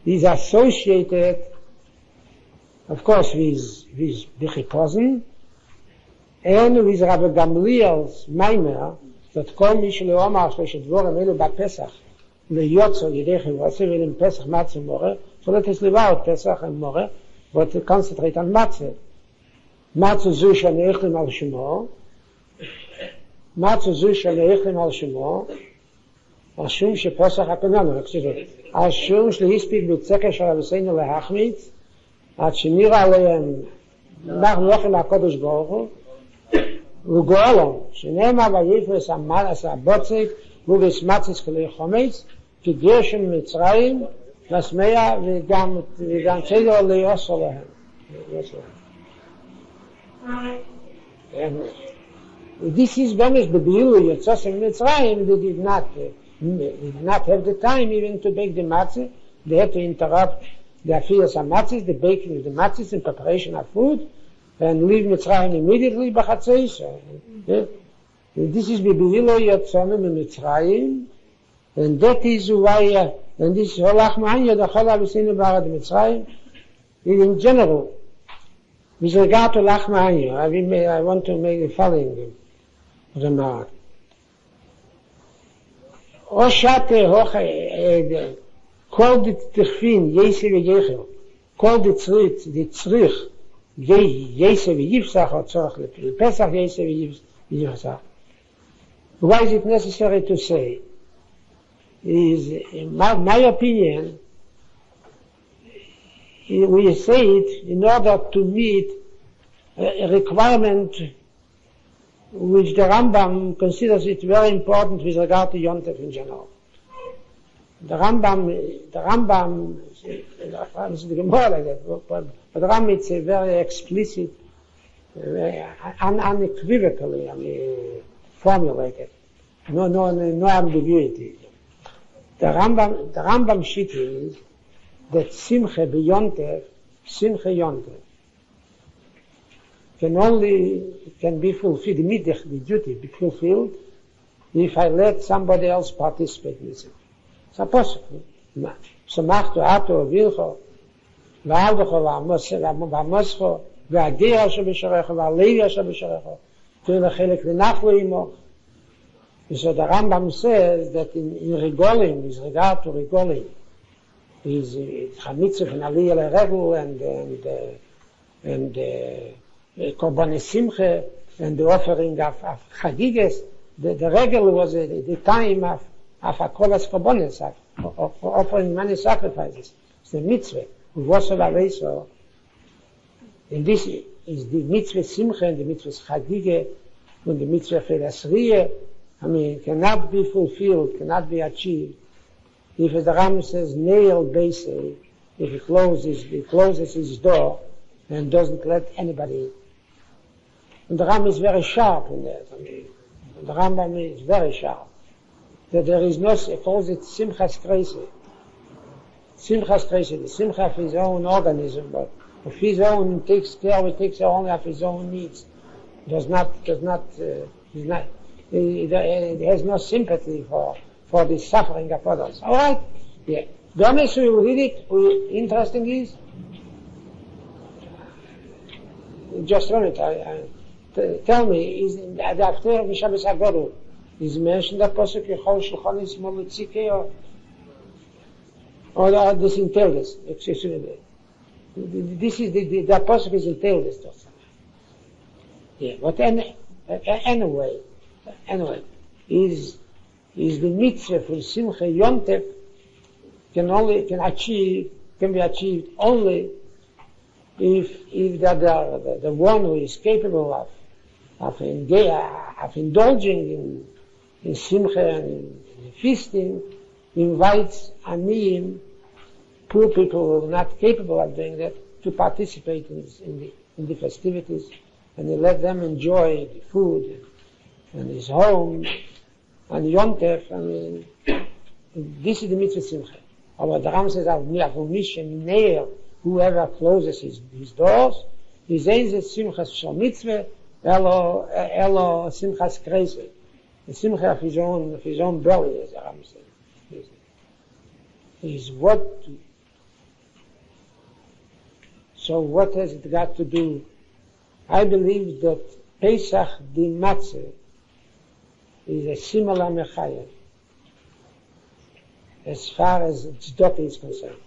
is associated, of course, with B'chipozen, and with Rabbi Gamliel's Maimer, that Kol Mish Le'omar Shlesh Dvorim Elu BaPesach, Le'yotzo Yidechem V'aseh V'elim Pesach Matzah Moreh, so let us leave out Pesach and Moreh, but to concentrate on Matzah. Matzah zu shaneichlim al shemo, Matzah zu shaneichlim al shemo, Ashum sheposach hapenanu, Ashum shlehispik b'tzeker shal aviseinu lehachmitz, Ad shemira aleim nach nochem HaKadosh Baruch Hu, U'go'olom, shene'ema vayifres amaras ha'botzik, U'ves matzis k'lei chometz, Ki Gershom Mitzrayim, Lasmeya v'gam tzedor le'yoso lehem. And this is when the Beilu Yetziyas in Mitzrayim, they did not have the time even to bake the matzah. They had to interrupt the affairs of matzahs, the baking of the matzahs in preparation of food, and leave Mitzrayim immediately b'chatzos. This is Beilu Yetziyas in Mitzrayim, And that is why, and this is Holach Ma'anya, the Chola V'Sinu Barad Mitzrayim, in general, with regard to Lach Ma'anya, I want to make the following remark. O Shate Hoche, called the Tichfin, Yese V'Yechel, called the Tzrich, Yese V'Yivsach, or Tzorach Pesach, Yese V'Yivsach. Why is it necessary to say? Is, in my opinion, we say it in order to meet a requirement which the Rambam considers it very important with regard to Yontef in general. The Rambam is the Gemara like that, but the Rambam it's a very explicit, unequivocally, formulated. No ambiguity. The Rambam shit is that Simcha Yontef can be fulfilled, the duty be fulfilled if I let somebody else participate in it. It's possible. So machto ato vilcho, v'avdocho v'amoscho, v'agir shebesharecho, v'alevi shebesharecho, tu'il chelek v'nachlo imo. So the Rambam says that in regolim, with regard to regolim, is Chamitzah and Aliyah Regel and Korban Simcha and the offering of Chagiges. The Regel was the time of Akolas Korbanos, of offering many sacrifices. It's the mitzvah. And this is the mitzvah Simcha and the mitzvah Chagige and the mitzvah Felasriye. Cannot be fulfilled, cannot be achieved. If the Rambam says nail basically, if he closes his door and doesn't let anybody in. And the Rambam is very sharp in that. The Rambam is very sharp. That there is no, he calls it Simchas Kreise. Simchas Kreise, the Simcha of his own organism, but of his own, takes only of his own needs. He has no sympathy for the suffering of others. All right? Yeah. The honest we will read it. Interesting is, just a minute. Tell me, is after Shabbos Agolu is mentioned that pasuk Yechol Shulchan is Molitzike or this in Teles? This is the pasuk is in Teles. Yeah, but anyway, is the mitzvah for Simcha Yontef can be achieved only if the one who is capable of indulging in Simcha and in feasting invites aniyim, poor people who are not capable of doing that, to participate in the festivities, and he let them enjoy the food and his home and Yontef. This is the mitzvah Simcha. Our Ram says, whoever closes his doors, he says that Simchas Shal Mitzvah, Elo Simchas Kreise. The Simcha of his own belly, as the Ram says. Is what? So what has it got to do? I believe that Pesach di Matzah is a similar mechayah as far as tzedakah is concerned.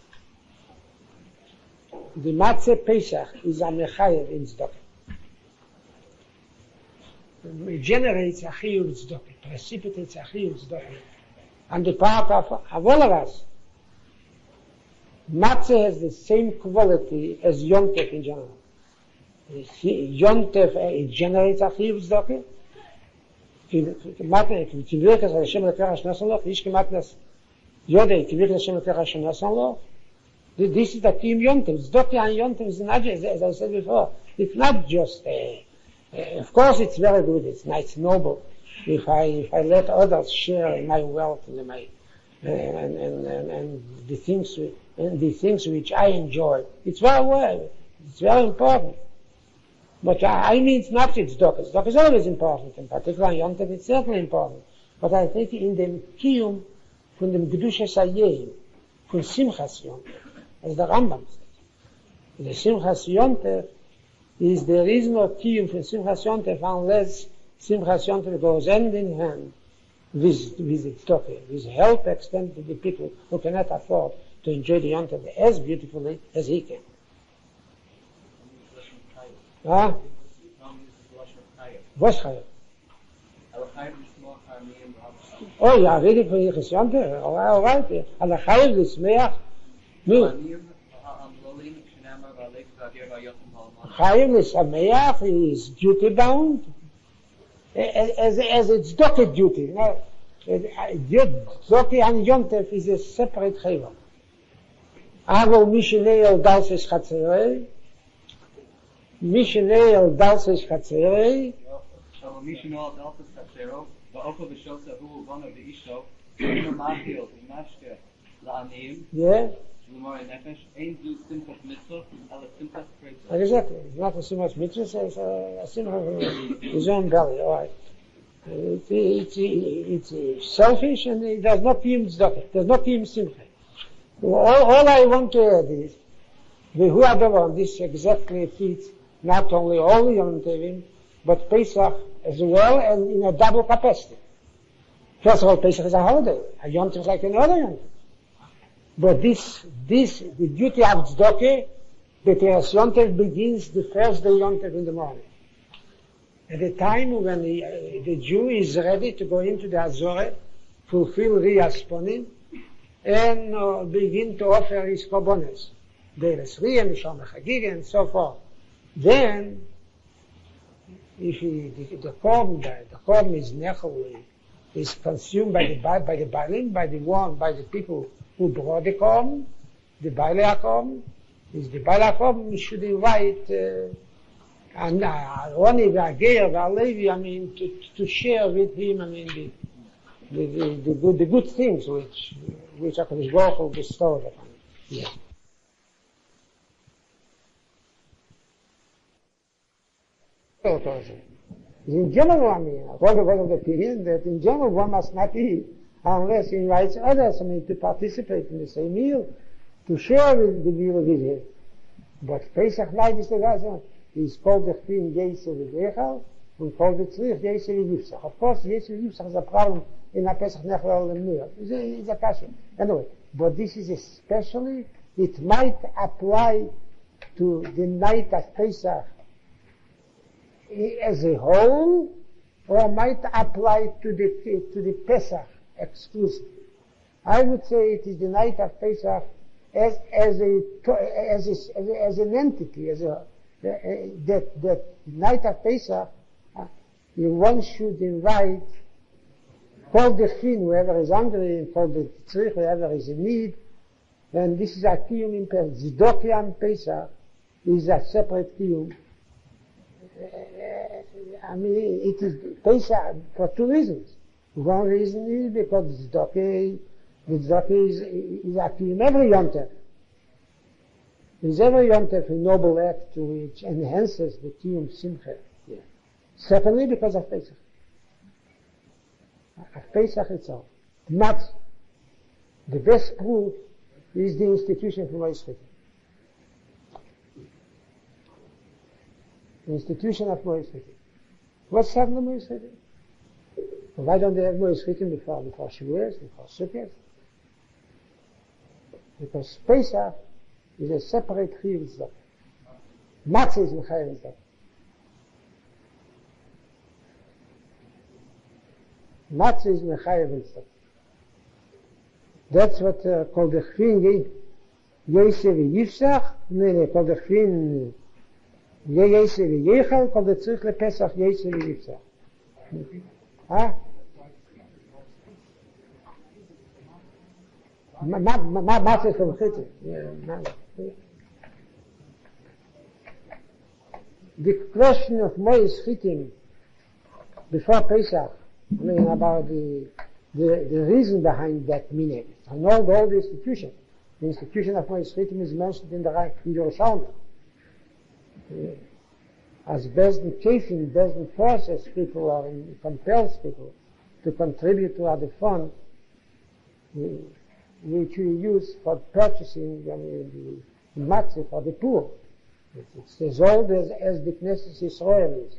The Matzah Pesach is a mechayah in tzedakah. It generates a chiyuv tzedakah, precipitates a chiyuv tzedakah on the part of all of us. Matzah has the same quality as Yontef in general. Yontef, it generates a chiyuv tzedakah. This is the team Yontef. Tzedakah and Yontef is not just, as I said before, it's not just, of course it's very good, it's nice, noble, if I let others share in my wealth and my, and the things which I enjoy. It's very well, it's very important. But I mean, it's not tzedakah. Tzedakah is always important, in particular on Yom Tov it's certainly important. But I think in the kiyum von dem Kedushes Hayim, von Simchas Yontef, as der Rambam says. The Simchas Yontef is there is no kiyum von Simchas Yontef unless Simchas Yontef goes hand in hand with the Tzedakah, with help extended to the people who cannot afford to enjoy the Yontef as beautifully as he can. Huh? Was Chayim? Oh, yeah, really for Hilchos Yontef. All right. Al Chayim is meach. Chayim is a meach. He is duty bound. As it's tzedakah duty. No, tzedakah and Yontef is a separate chayim. Avo mishnei al dalses chatzerei. Mishnei al dalses chatzerei. Mishnei al dalses chatzerei. ואופו בשוסה הוא בונה באישו, אינו מאכיל ומשקה לעניים, שלומר הנפש, אין זו שמחת מצווה, אלא שמחת פריצה. Exactly. It's not a simchas mitzvah, it's a simchas of his own belly, all right. It's selfish and it does not give tzedakah, it does not give simcha. All I want to add is, and this exactly fits not only all the Yom Tovim, but Pesach as well, and in a double capacity. First of all, Pesach is a holiday. A Yom Tov is like any other Yom Tov. But the duty of tzedakah, the Teres Yom Tov begins the first day Yom Tov in the morning. At the time when the Jew is ready to go into the Azorah, fulfill Riyas Ponim, and begin to offer his korbanos, Deiles Riyah, Misham Chagiga, and so forth. Then, if the korban is nechol, is consumed by the balim, by the people who brought the korban, the bailei korban, is the bailei korban should invite Roni, the Ager, the Alevi, I mean, to share with him, I mean, the good things which HaKadosh Baruch Hu bestowed upon him. Yeah. In general, I mean, according to the opinion that in general one must not eat unless he invites others, I mean, to participate in the same meal, to share with the meal with him. But Pesach night is the guy, he's called the Chvin Yetziyas V'Echal, and called the Tzrich Yetziyas V'Yifsach. Of course, Yetziyas V'Yifsach is a problem in a Pesach Nechal and Meal. It's a question. Anyway, but this is especially, it might apply to the night of Pesach as a whole, or might apply to the Pesach exclusively. I would say it is the night of Pesach as an entity, that night of Pesach, one should invite, call the Chin whoever is hungry, and call the Tzrich whoever is in need, and this is a Kiyum in Pesach. Zidokian Pesach is a separate Kiyum. I mean, it is Pesach for two reasons. One reason is because the tzedakah is a kiyum every Yom Tov. Is every Yom Tov a noble act which enhances the kiyum simcha. Yeah. Secondly, because of Pesach. Of Pesach itself. Not the best proof is the institution for Moishe. The institution of Moishe. What's happened to Moishe? Why don't they have Moishe before Shiur, before Sukkot? Because Pesach is a separate chiyuv. Matzah is mechayev. Matzah is mechayev. That's what called the chvin Yosef Yifsach. No, called the chvin Yosef Yechal. Called the tzrich lePesach Yosef Yifsach. Huh? Matzah from Chittim. The question of Mois Chittim before Pesach, I mean about the reason behind that minhag. I know all the institution. The institution of Mois Chittim is mentioned in Yerushalmi. As Bezdin Kefin, Bezdin forces people or compels people to contribute to the fund. which we use for purchasing the matzah for the poor. It's as old as the Knesset Israel is.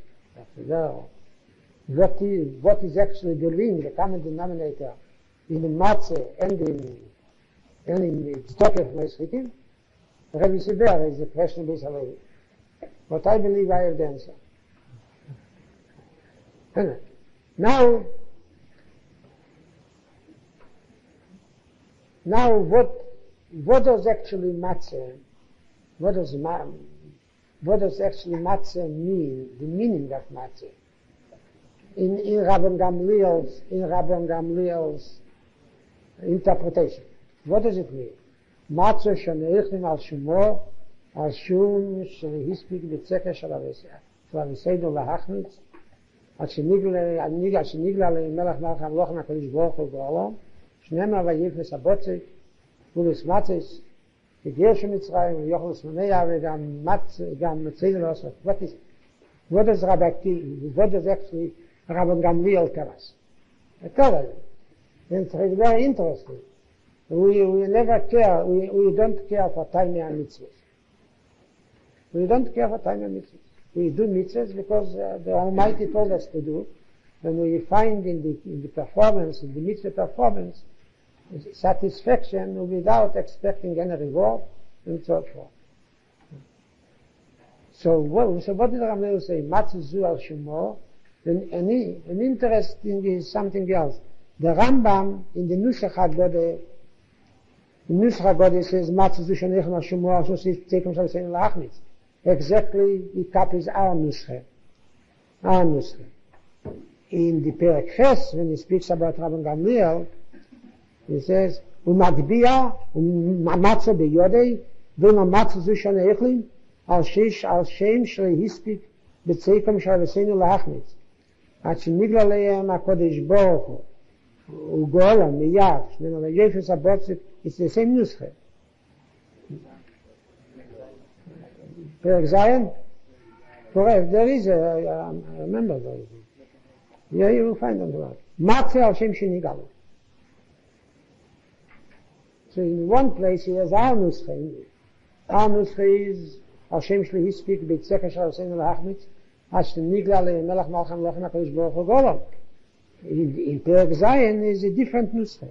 What is actually the link, the common denominator in the matzah and in the stock of Mesritim? Rabbi Sedarim is the question based on it. But I believe I have the answer. Now what does actually matzah, what does actually matzah mean, the meaning of matzah? In Rabbi Gamliel's interpretation. What does it mean? Matzah sheneichin al shumo, al shum shenehispik b'tzeker shel aveseh. V'aviseinu lahachmitz, עד שנגלה עליהם מלך מלך המלוכים הקדוש ברוך הוא בעולם, שנאמר ויפס הבוצק, פולס מצס, וגירש מצרים, ויוכלס מניה, וגם מצרים לא עושה. What does actually Rabbi Gamliel tell us? Tell us. It's very interesting. We never care, we don't care for tiny mitzvahs. We don't care for tiny mitzvahs. We do mitzvahs because the Almighty told us to do, and we find in the performance, in the mitzvah performance, satisfaction without expecting any reward, and so forth. So what did Rambam say? Matzah zu al shumo. An interesting is something else. The Rambam in the Nusach Haggadah says Matzah zu shenechem al shumo, also says tzekum shal sein lachmitz. Exactly, he copies our Nusach. In the Perek Ches, when he speaks about Rabbi Gamliel, he says, "Umadbiya, matzah beyodei, v'no matzah zu shenechem al shem shlehispik b'tzekum shal v'seinu lachmitz." עד שנגלה להם הקודש ברוך הוא וגאולה מיד, שנאמר ויפס הבוצק, it's the same נוסחה. פרק זין, correct, there is I remember there is yeah, you will find on the right. מצה על שם שנגלה. So in one place he has our נוסחה. Our נוסחה is על שם שלהספיק בצקה של עשינו להחמיץ, עד שנגלה למלך מלך המלכים הקדוש ברוך הוא גאולה. In פרק זין is a different נוסחה.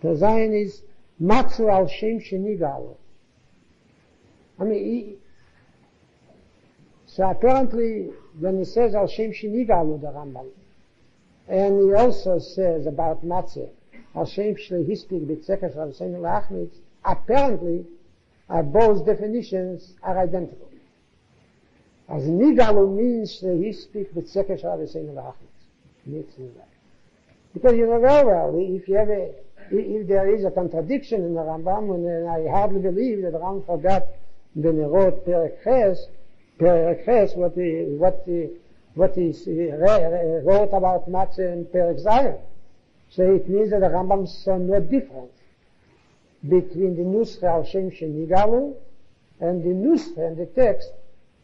פרק זין is מצו על שם שנגלה. I mean, so apparently when he says al shem shenigalu the Rambam, and he also says about matzah al shem shlehispik b'tzeker shel v'seinu lachmitz, apparently both definitions are identical. As nigalu means shlehispik b'tzeker shel v'seinu lachmitz. Because you know very well, if there is a contradiction in the Rambam, and I hardly believe that the Rambam forgot when he wrote Perek Ches, what he wrote about matzah in Perek Zayin. So it means that the Rambam saw no difference between the Nusach al Shem Shenigalu and the Nusach and the text.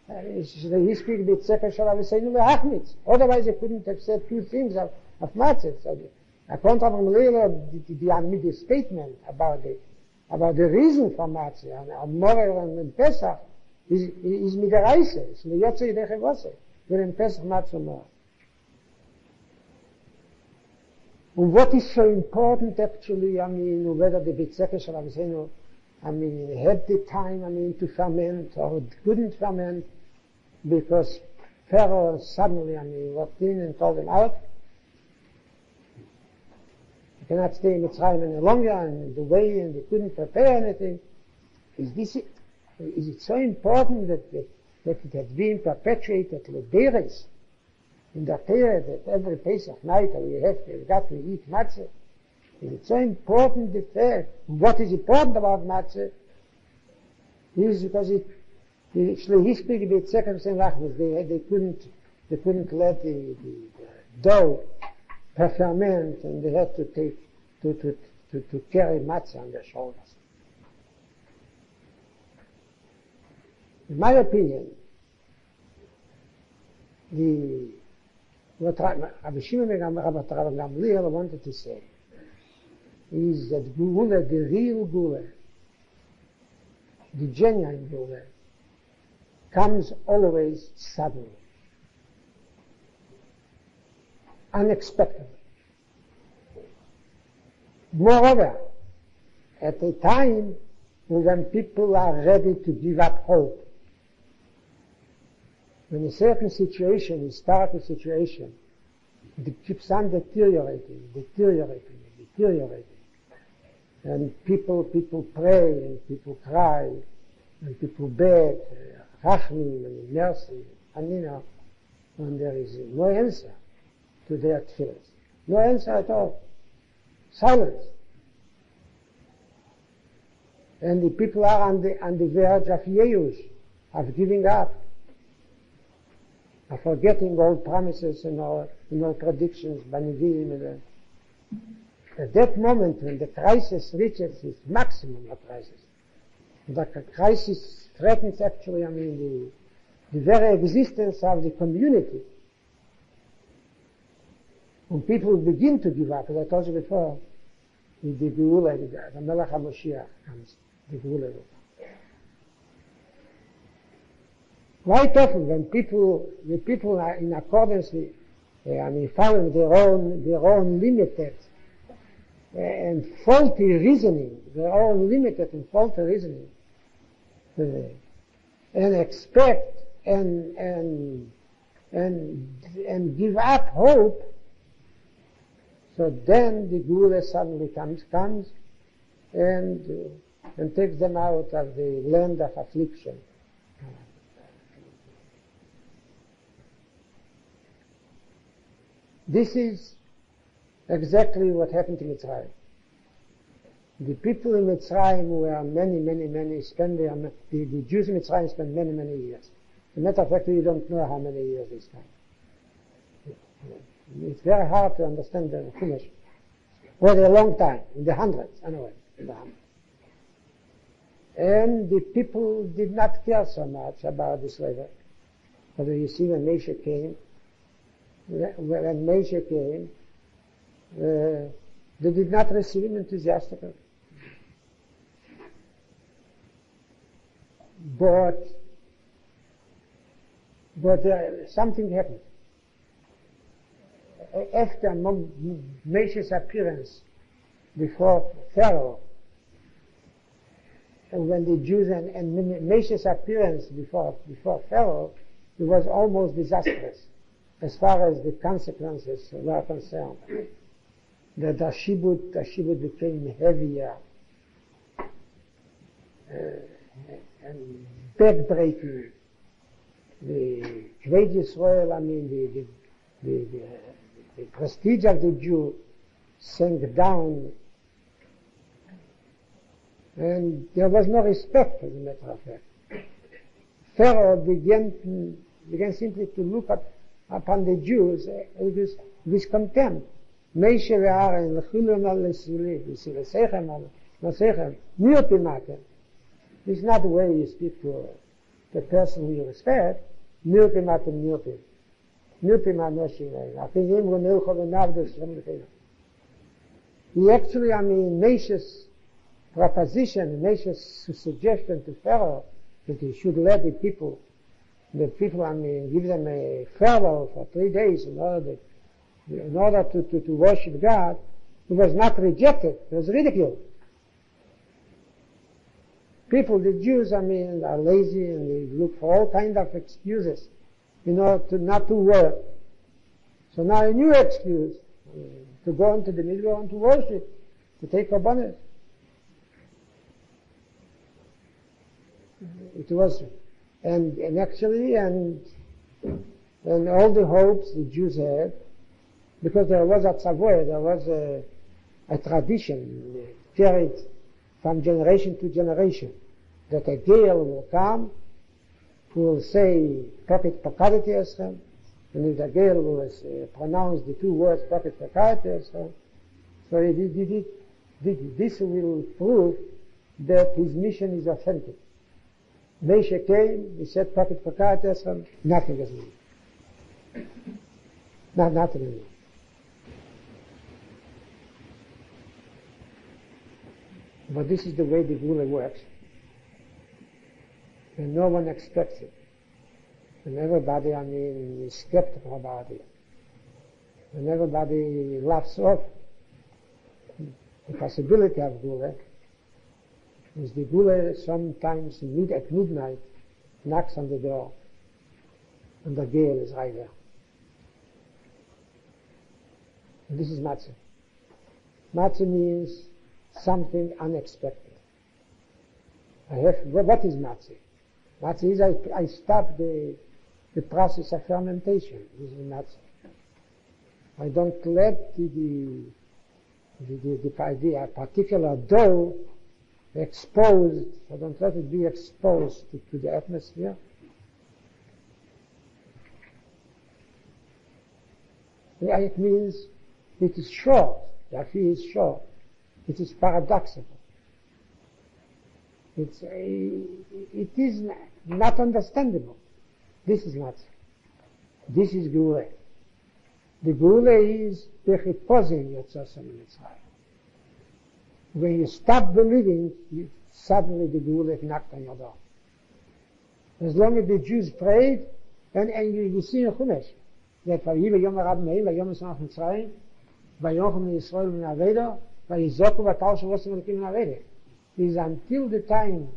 He speaks b'tzeker shel v'seinu lachmitz. Otherwise he couldn't have said two things of matzah. So according to the statement about the reason for matzah and moral and Pesach is midaraisa. It's Yetziyas dechevose. We're in Pesach matzah more. And what is so important actually, whether the b'tzeker shel v'seinu, had the time, to ferment or it couldn't ferment, because Pharaoh suddenly, walked in and told him out. You cannot stay in Mitzrayim any longer, and the way, and they couldn't prepare anything. Is it so important that it had been perpetuated l'deres in the Torah that every Pesach night we got to eat matzah? Is it so important the fact? What is important about matzah is because they couldn't let the dough ferment, and they had to carry matzah on their shoulders. In my opinion, what Rabbi Shimon and Rabbi Gamliel wanted to say is that Gula, the real Gula, the genuine Gula, comes always suddenly, unexpectedly. Moreover, at a time when people are ready to give up hope, when a certain situation, a starting situation, it keeps on deteriorating, and people pray, and people cry, and people beg, rachmim, and mercy, and and there is no answer to their tefillahs. No answer at all. Silence. And the people are on the verge of Yeush, of giving up, of forgetting all promises and all predictions by Nevi'im. At that moment, when the crisis reaches its maximum of crisis, the crisis threatens actually, the very existence of the community. When people begin to give up, as I told you before, with the Geula, the Melech HaMoshiach comes, the Geula. Quite often, when the people are in accordance with, following their own limited and faulty reasoning, and expect and give up hope, so then the Gula suddenly comes and takes them out of the land of affliction. This is exactly what happened to Mitzrayim. The people in Mitzrayim were many, the Jews in Mitzrayim spent many years. As a matter of fact, you don't know how many years they spent. It's very hard to understand the Chumash. For a long time, in the hundreds, anyway. And the people did not care so much about the slavery. But you see, when Moshe came, they did not receive him enthusiastically. But something happened. After Moshe's appearance before Pharaoh, and when the Jews and Moshe's appearance before Pharaoh, it was almost disastrous as far as the consequences were concerned. The shibud became heavier and backbreaking. The Kved Yisrael, the prestige of the Jew sank down, and there was no respect, as a matter of fact. Pharaoh began simply to look upon the Jews with contempt. Moshe ve'Aaron l'chilun al-Lesili v'silesechem al-Nosechem nirtimatem. This is not the way you speak to the person who you respect. Nirtimatem nirtim. Nirtima Moshe. Afinim v'nilcho v'navdos v'nilchina. He actually, Moshe's proposition, Moshe's suggestion to Pharaoh that he should let the people, give them a furlough for 3 days in order to worship God, it was not rejected, it was ridiculed. People, the Jews, are lazy and they look for all kinds of excuses in order not to work. So now a new excuse to go into the middle and to worship, to take Korbanos. It was, and all the hopes the Jews had, because there was at Savoy, there was a tradition carried from generation to generation, that a Gael will come who will say Prophet Pakadati Eschem, and if the Gael will pronounce the two words Prophet Pakadati Eschem, so this will prove that his mission is authentic. Moshe came, he said Prophet Pakadati Eschem, nothing is new. Nothing is new. But this is the way the Gula works. And no one expects it. And everybody, is skeptical about it. And everybody laughs off the possibility of Gula. Is the Gula sometimes at midnight knocks on the door, and the gale is right there. And this is Matzah. Matzah means something unexpected. What is Matzah? Matzah is I stop the process of fermentation. This is Matzah. I don't let the particular dough exposed, I don't let it be exposed to the atmosphere. Yeah, it means it is short. The affair is short. It is paradoxical. It is not understandable. This is not. This is Gula. The Gula is Bechipozin Yetziyas Mitzrayim. When you stop believing, suddenly the Gula knocked on your door. As long as the Jews prayed, and you see in Chumash, that Vayiva Yom HaRab Meir, Vayom Esnach Mitzrayim, Vayochem Yisrael Min Aveda, Vayizoku Vatal Shavosim Elikim Min Aveda. It is until the time,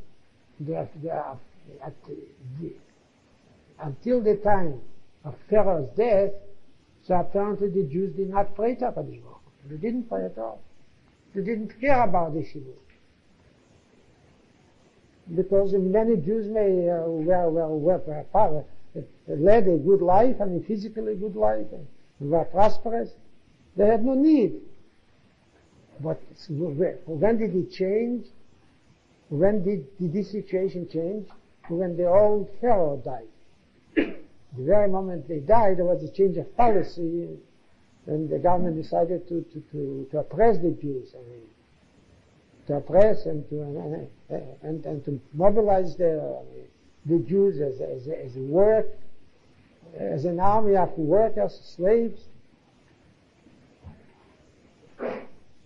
until the time of Pharaoh's death, so apparently the Jews did not pray to HaKadosh Baruch Hu. They didn't pray at all. They didn't care about the Shiur. Because many Jews led a good life, physically good life, and were prosperous. They had no need. But when did it change? When did this situation change? When the old Pharaoh died. The very moment they died, there was a change of policy, and the government decided to oppress the Jews. To oppress and to mobilize the Jews as work, as an army of workers, slaves.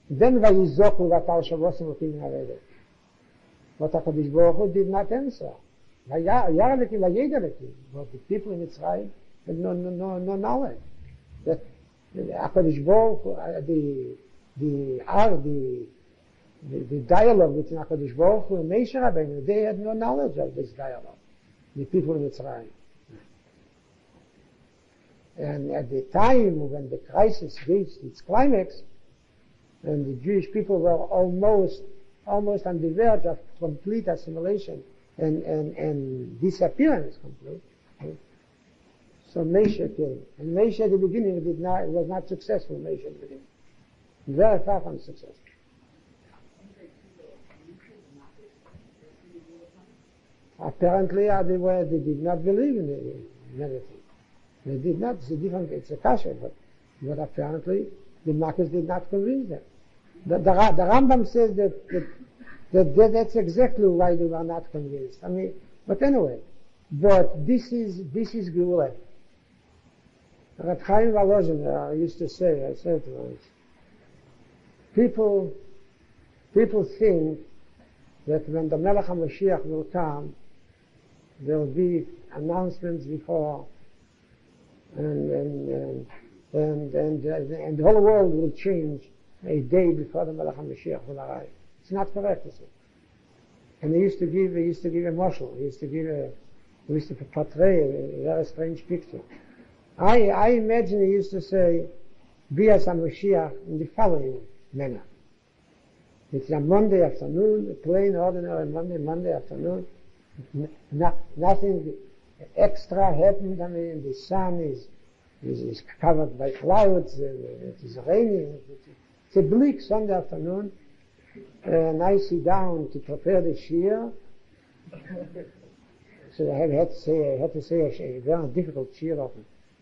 Then Vayizoku Vatal Shavosim Elikim Min Aveda. But HaKadosh Baruch Hu did not answer. But the people in Mitzrayim had no knowledge that HaKadosh Baruch Hu, the dialogue between HaKadosh Baruch Hu and Moshe Rabbeinu, they had no knowledge of this dialogue. The people in Mitzrayim. And at the time when the crisis reached its climax, and the Jewish people were almost on the verge of complete assimilation and disappearance complete. So Moshe came. And Moshe at the beginning was not successful, Moshe at the beginning. Very far from success. Apparently they did not believe in anything. They did not. It's a kasha, but apparently the Makkos did not convince them. The Rambam says that's exactly why they were not convinced. But anyway, this is Geula. Reb Chaim Volozhin used to say, I said once, people think that when the Melech HaMashiach will come, there will be announcements before, and the whole world will change a day before the Melech HaMashiach will arrive. It's not correct, is it? And he used to give a mashal. He used to portray a very strange picture. I imagine he used to say, be as HaMashiach in the following manner. It's a Monday afternoon, a plain, ordinary Monday afternoon. Nothing extra happened. The sun is covered by clouds, and it is raining. It's a bleak Sunday afternoon, and I sit down to prepare the Shiur. So I had to say a very difficult Shiur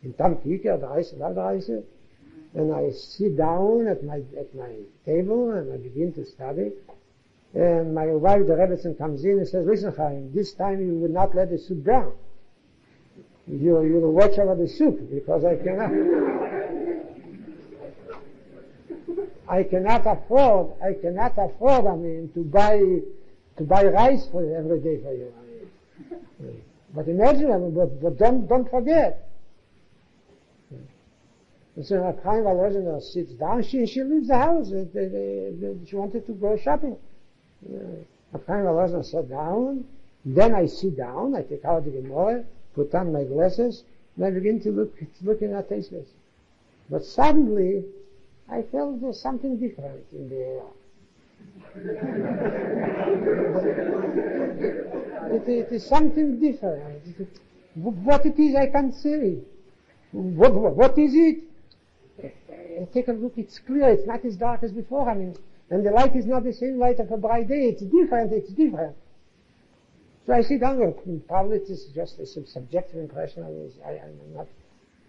in Tam Kika, the Reise, and I sit down at my table and I begin to study. And my wife, the Rebbetzin, comes in and says, "Listen, Chaim, this time you will not let the soup burn. You will watch over the soup because I cannot." I cannot afford, to buy rice for every day for you. But imagine, but don't forget. And so Reb Chaim Volozhiner sits down, she leaves the house, she wanted to go shopping. Reb Chaim Volozhiner sat down, then I sit down, I take out the Gemara, put on my glasses, and I begin to looking at tasteless. But suddenly, I felt there's something different in the air. It is something different. What it is, I can't say. What is it? Take a look, it's clear, it's not as dark as before, and the light is not the same light of a bright day, it's different. So I sit down, probably it is just a subjective impression,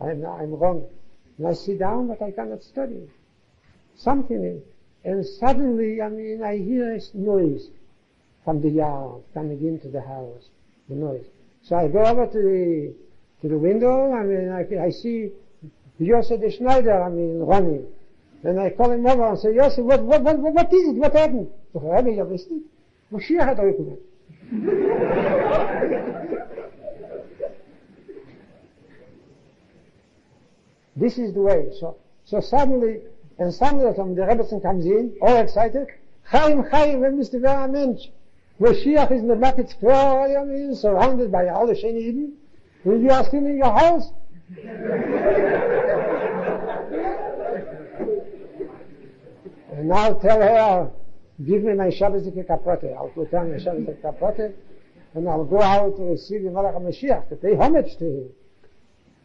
I'm wrong. And I sit down, but I cannot study. Something, and suddenly, I hear a noise from the yard, coming into the house, the noise. So I go over to the window, I see Yosef the Schneider, running. And I call him over and say, Yosef, what is it? What happened? So, Rabbi, you wisst it? Moshiach hat euch gemacht. This is the way. So suddenly the Rebbetzin comes in, all excited. Chaim, when Mr. Vera Mensch. Moshiach is in the bucket square, surrounded by all the Sheni Eden. Will you ask him in your house? And I'll tell her, give me my Shabbosike kapote. I'll put on my Shabbosike kapote, and I'll go out to receive the Malach HaMashiach, to pay homage to him.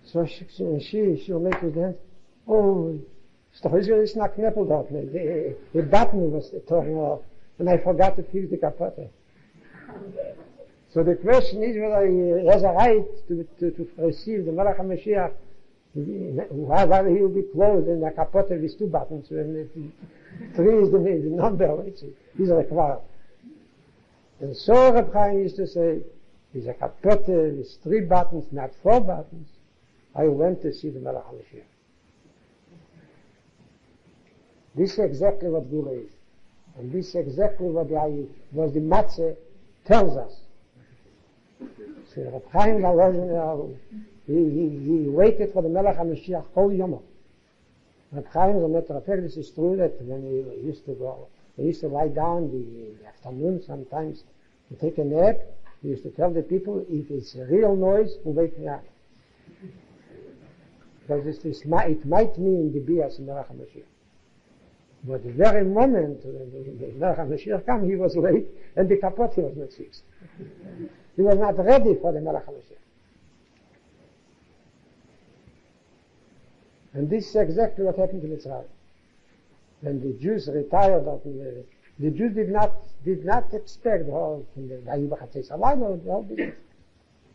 So she'll make his hands, ist doch ist nach Kneppel dort, the button was torn off, and I forgot to fix the kapote. So the question is whether he has a right to receive the Malach HaMashiach, whether he will be closed in the kapote with two buttons, when 3 is the number, he's required. And so Reb Chaim used to say, there's a kapote with 3 buttons, not 4 buttons. I went to see the Malach HaMashiach. This is exactly what Gula is. And this is exactly what the Matzah tells us. So Reb Chaim Volozhiner, he waited for the Melech HaMashiach whole Yom. Reb Chaim, as a matter of fact, this is true that when he used to lie down in the afternoon sometimes to take a nap, he used to tell the people, if it's a real noise, wake me up. Because it might mean the bias in Melech HaMashiach. But the very moment when the Melech HaMashiach came, he was late, and the kapote was not fixed. He was not ready for the Melech HaMashiach. And this is exactly what happened to Mitzrayim. When the Jews retired, the Jews did not expect the whole thing.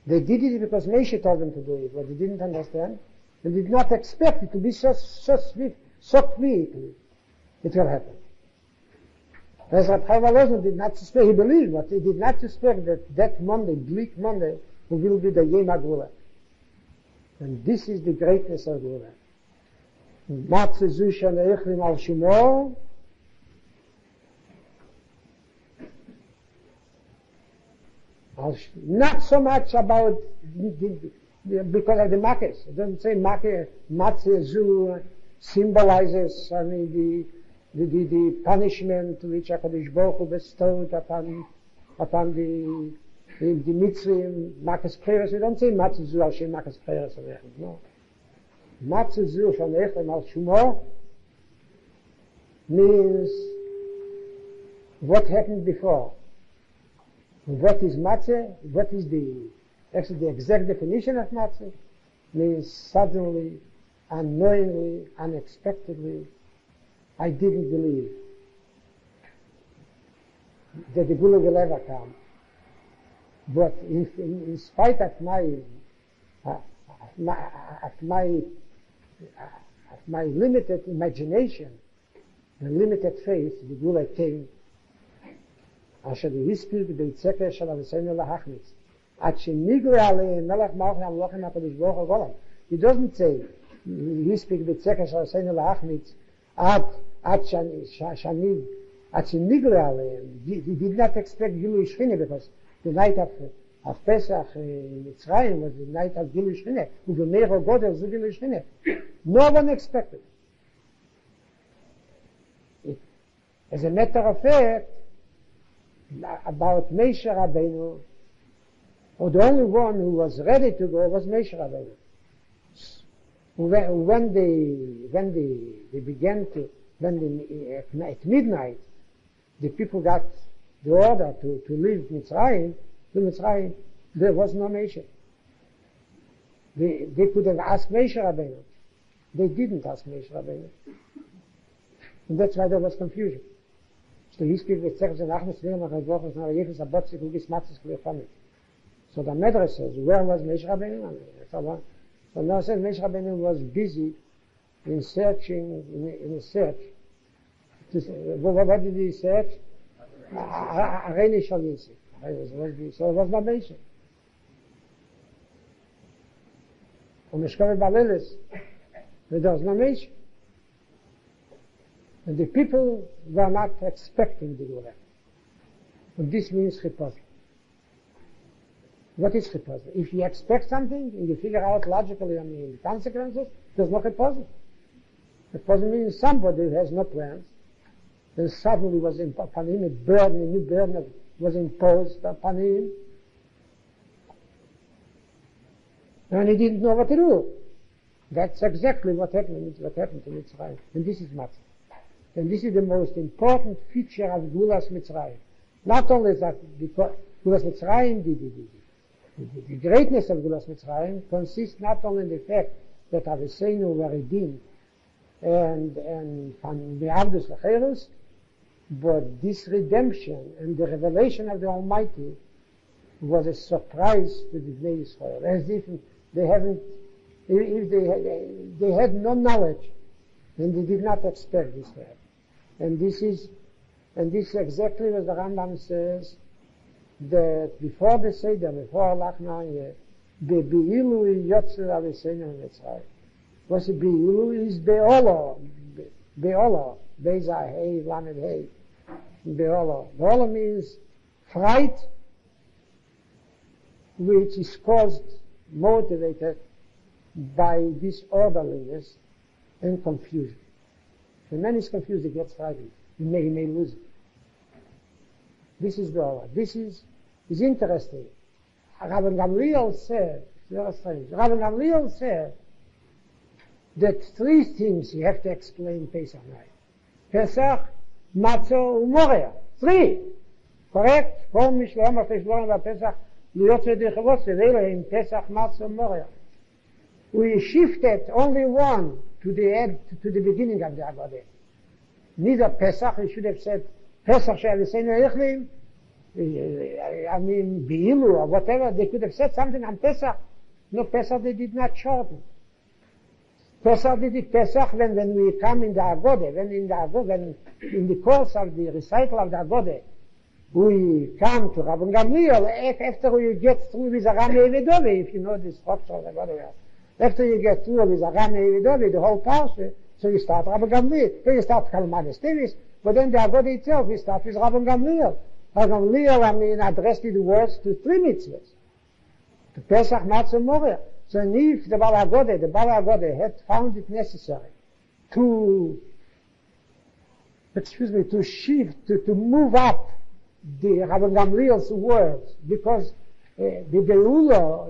They did it because Moshe told them to do it, but they didn't understand. They did not expect it to be so swift, so quickly. It will happen. As Reb Chaim Volozhiner did not suspect, he believed, but he did not suspect that Monday, bleak Monday, will be the Yom HaGula. And this is the greatness of Gula. Matzah zu she'neichlim al shumo, not so much about because of the makkahs. It doesn't say matzah zu symbolizes the punishment which HaKadosh Baruch Hu bestowed upon the Mitzrayim, Makas Peres. We don't say Matzah Zu Hashem Makas Peres. No. Matzah Zu Shanechem Al Shumo means what happened before. What is Matzah? What is the exact definition of Matzah? Means suddenly, unknowingly, unexpectedly, I didn't believe that the Gula will ever come. But in spite of my limited imagination, the limited faith, the Gula came. אשר הספיק ביצקה של אבינו להחמיץ. עד שניגרו עליהם מלך מלכי המלוכים הקדוש ברוך הוא גולם. He doesn't say, הספיק ביצקה של אבינו להחמיץ, עד שנגלה עליהם, he did not expect גילוי שכינה, because the night of Pesach in Mitzrayim was the night of גילוי שכינה, ובמאיר הגודל זה גילוי שכינה. No one expected. As a matter of fact, about Moshe Rabbeinu, or the only one who was ready to go was Moshe Rabbeinu. When they began to, at midnight, the people got the order to leave Mitzrayim, there was no Moshe. They could have asked Moshe Rabbeinu. They didn't ask Moshe Rabbeinu. And that's why there was confusion. So the Medrash says, where was Moshe Rabbeinu? So now says Moshe Rabbeinu was busy in searching, in a search. What did he search? Areni Shalinsi. So it was not Moshe. And Meshkove Balelis, there was no Moshe. And the people were not expecting the Gula. And this means chipazah. What is chipazah? If you expect something and you figure out logically the consequences, there's no chipazah. Chipazah means somebody who has no plans, then suddenly was upon him a new burden was imposed upon him, and he didn't know what to do. That's exactly what happened to Mitzrayim. And this is Matzah. And this is the most important feature of Gulas Mitzrayim. Not only that, because Gulas Mitzrayim, the greatness of Gulas Mitzrayim consists not only in the fact that Aviseinu were redeemed and from the Abdus Lacherus, but this redemption and the revelation of the Almighty was a surprise to the Bnei Israel, as if they had no knowledge, and they did not expect this to happen. And this is exactly what the Rambam says, that before the Seder, before Lachna, the Beilu Yotzer Aviseinu Mitzrayim. What's the Beilu is Be'olo, Be'ezah Hei, Lamed Hei, Be'olo. Be'olo means fright, which is motivated by disorderliness and confusion. When man is confused, he gets frightened. He may lose it. This is the order. This is interesting. Rabbi Gamliel said, very strange. Rabbi Gamliel said that three things you have to explain Pesach night. Pesach, Matzah, U'Moria. Three. Correct? Kol Mishloam HaFeshborim VaPesach Liyotzei Dechavos Ve'Elohim Pesach, Matzah, U'Moria. We shifted only one to the beginning of the Haggadah. Neither Pesach, he should have said Pesach She'Aviseinu Eichlim, Beilu or whatever, they could have said something on Pesach. No, Pesach they did not shorten. Pesach did it Pesach when we come in the Haggadah, when in the course of the recital of the Haggadah, we come to Rabbi Gamliel, after we get through with Aram Evidovi, if you know the structure of the Haggadah. After you get through with Aram Evidovi, the whole parsha, so you start Rabbi Gamliel, then you start Kalmanis Tevis, but then the Haggadah itself, we start with Rabbi Gamliel. Rabbi Gamliel, addressed the words to three mitzvahs. To Pesach, Matzah, Moria. So if the Baal Haggadah had found it necessary to shift, to move up the Rabbi Gamliel's words, because the Beula,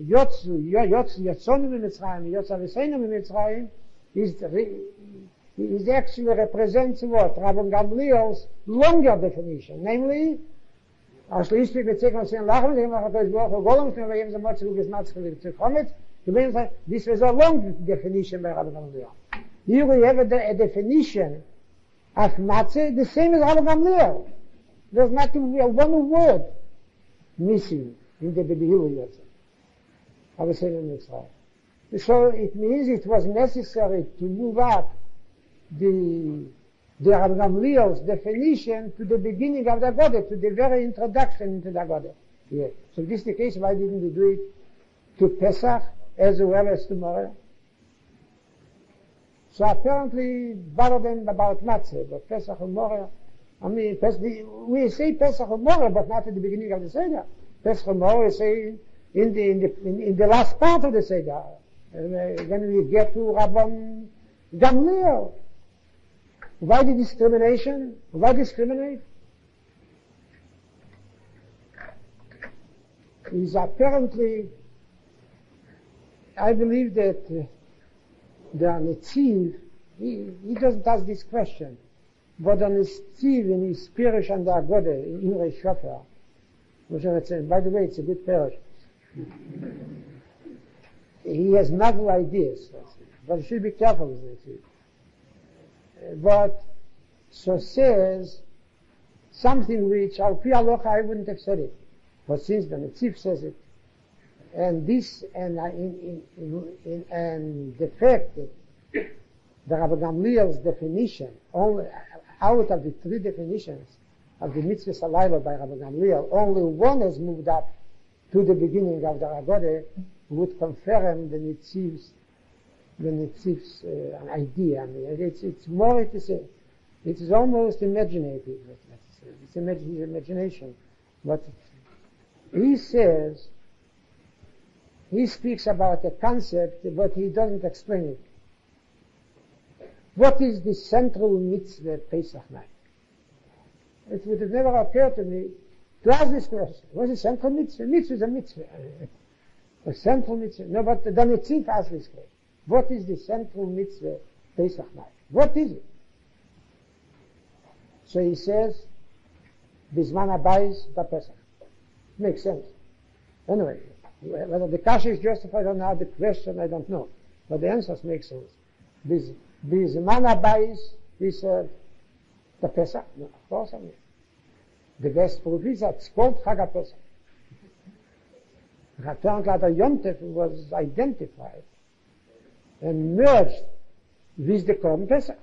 Yotzonu Mitzrayim, Yotzaviseinu Mitzrayim, is actually represents what? Rabbi Gamliel's longer definition, namely, this was a long definition by Rabbi Gamliel. Here we have a definition of Matzah, the same as Rabbi Gamliel. There's not one word missing in the Beilu Yotzei. So it means it was necessary to move up the Rabbi Gamliel's definition to the beginning of the Haggadah, to the very introduction into the Haggadah. Yeah. So this is the case, why didn't we do it to Pesach as well as tomorrow? So apparently better than about matzah, but Pesach U'Matzah, we say Pesach U'Matzah, but not at the beginning of the Seder. Pesach U'Matzah we say in the last part of the Seder. When we get to Rambam Gamliel. Why the discrimination? Why discriminate? Is apparently, I believe that the Netziv, he doesn't ask this question, but the Netziv in his parish and the Agode in Reish Shofar, by the way, it's a good parish. He has novel ideas, but you should be careful with Netziv. But so says something which al pi halacha I wouldn't have said it, but since the Netziv says it, and this and the fact that the Rabbi Gamliel's definition, only out of the three definitions of the mitzvah salayla by Rabbi Gamliel, only one has moved up to the beginning of the Haggadah, would confirm the Netziv's idea. I mean, it's more to say, it is almost imaginative. It's imagination. But he says, he speaks about a concept, but he doesn't explain it. What is the central mitzvah Pesach night? It would have never occurred to me to ask this question. What is central mitzvah? Mitzvah is a mitzvah. A central mitzvah. No, but the Netziv asks this question. What is the central mitzvah Pesach night? What is it? So he says, Bzman Abayis Pesach. Makes sense. Anyway, whether the kasha is justified or not, the question I don't know. But the answers make sense. Bzman Abayis, he said, the Pesach. No, of course I mean. The best proof is that it's called Chag Pesach. Apparently the Yom Tov was identified and merged with the Korban Pesach.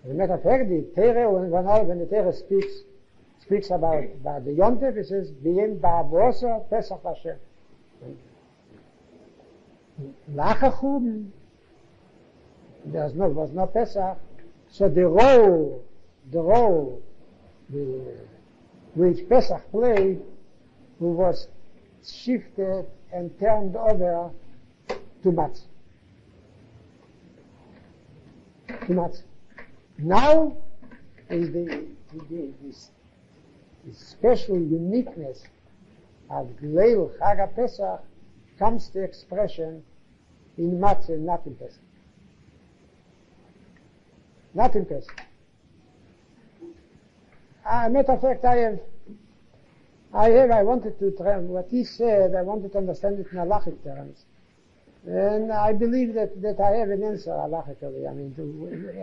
As a matter of fact, the Torah, when the Torah speaks about the Yom Tov, it says, B'yem ba'avosa Pesach Hashem. Lachachum, there was no Pesach, so the role which Pesach played was shifted and turned over to Matzah. Now is the special uniqueness of Leil Chag Pesach comes to expression in Matzah, not in Pesach. Not in Pesach. Matter of fact, I wanted to try what he said, I wanted to understand it in halachic terms. And I believe that I have an answer halachically,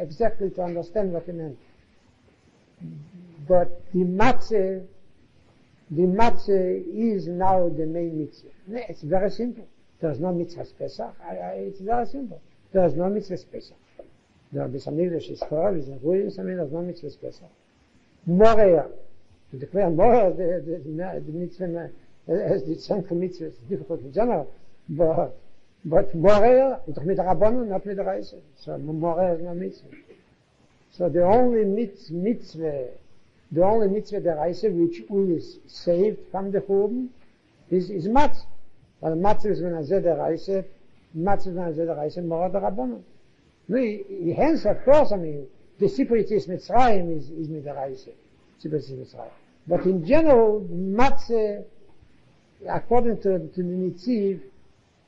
exactly to understand what he meant. But the matzah is now the main mitzvah. It's very simple. There's no mitzvah Pesach. It's very simple. There's no mitzvah Pesach. The Beis Hamikdash is full, there's no mitzvah Pesach. Moreya. To declare more the mitzvah as the central mitzvah is difficult in general, but Moreya, it's with the Rabbanon, not with the Reise. So Moreya is no mitzvah. So the only mitzvah the Reise which is saved from the Churban is Matzah. But Matzah is when I said the Reise, more the Rabbanon. No, hence, of course, the Sipuritis Mitzrayim is with the Reise. But in general, Matzah, according to the Netziv,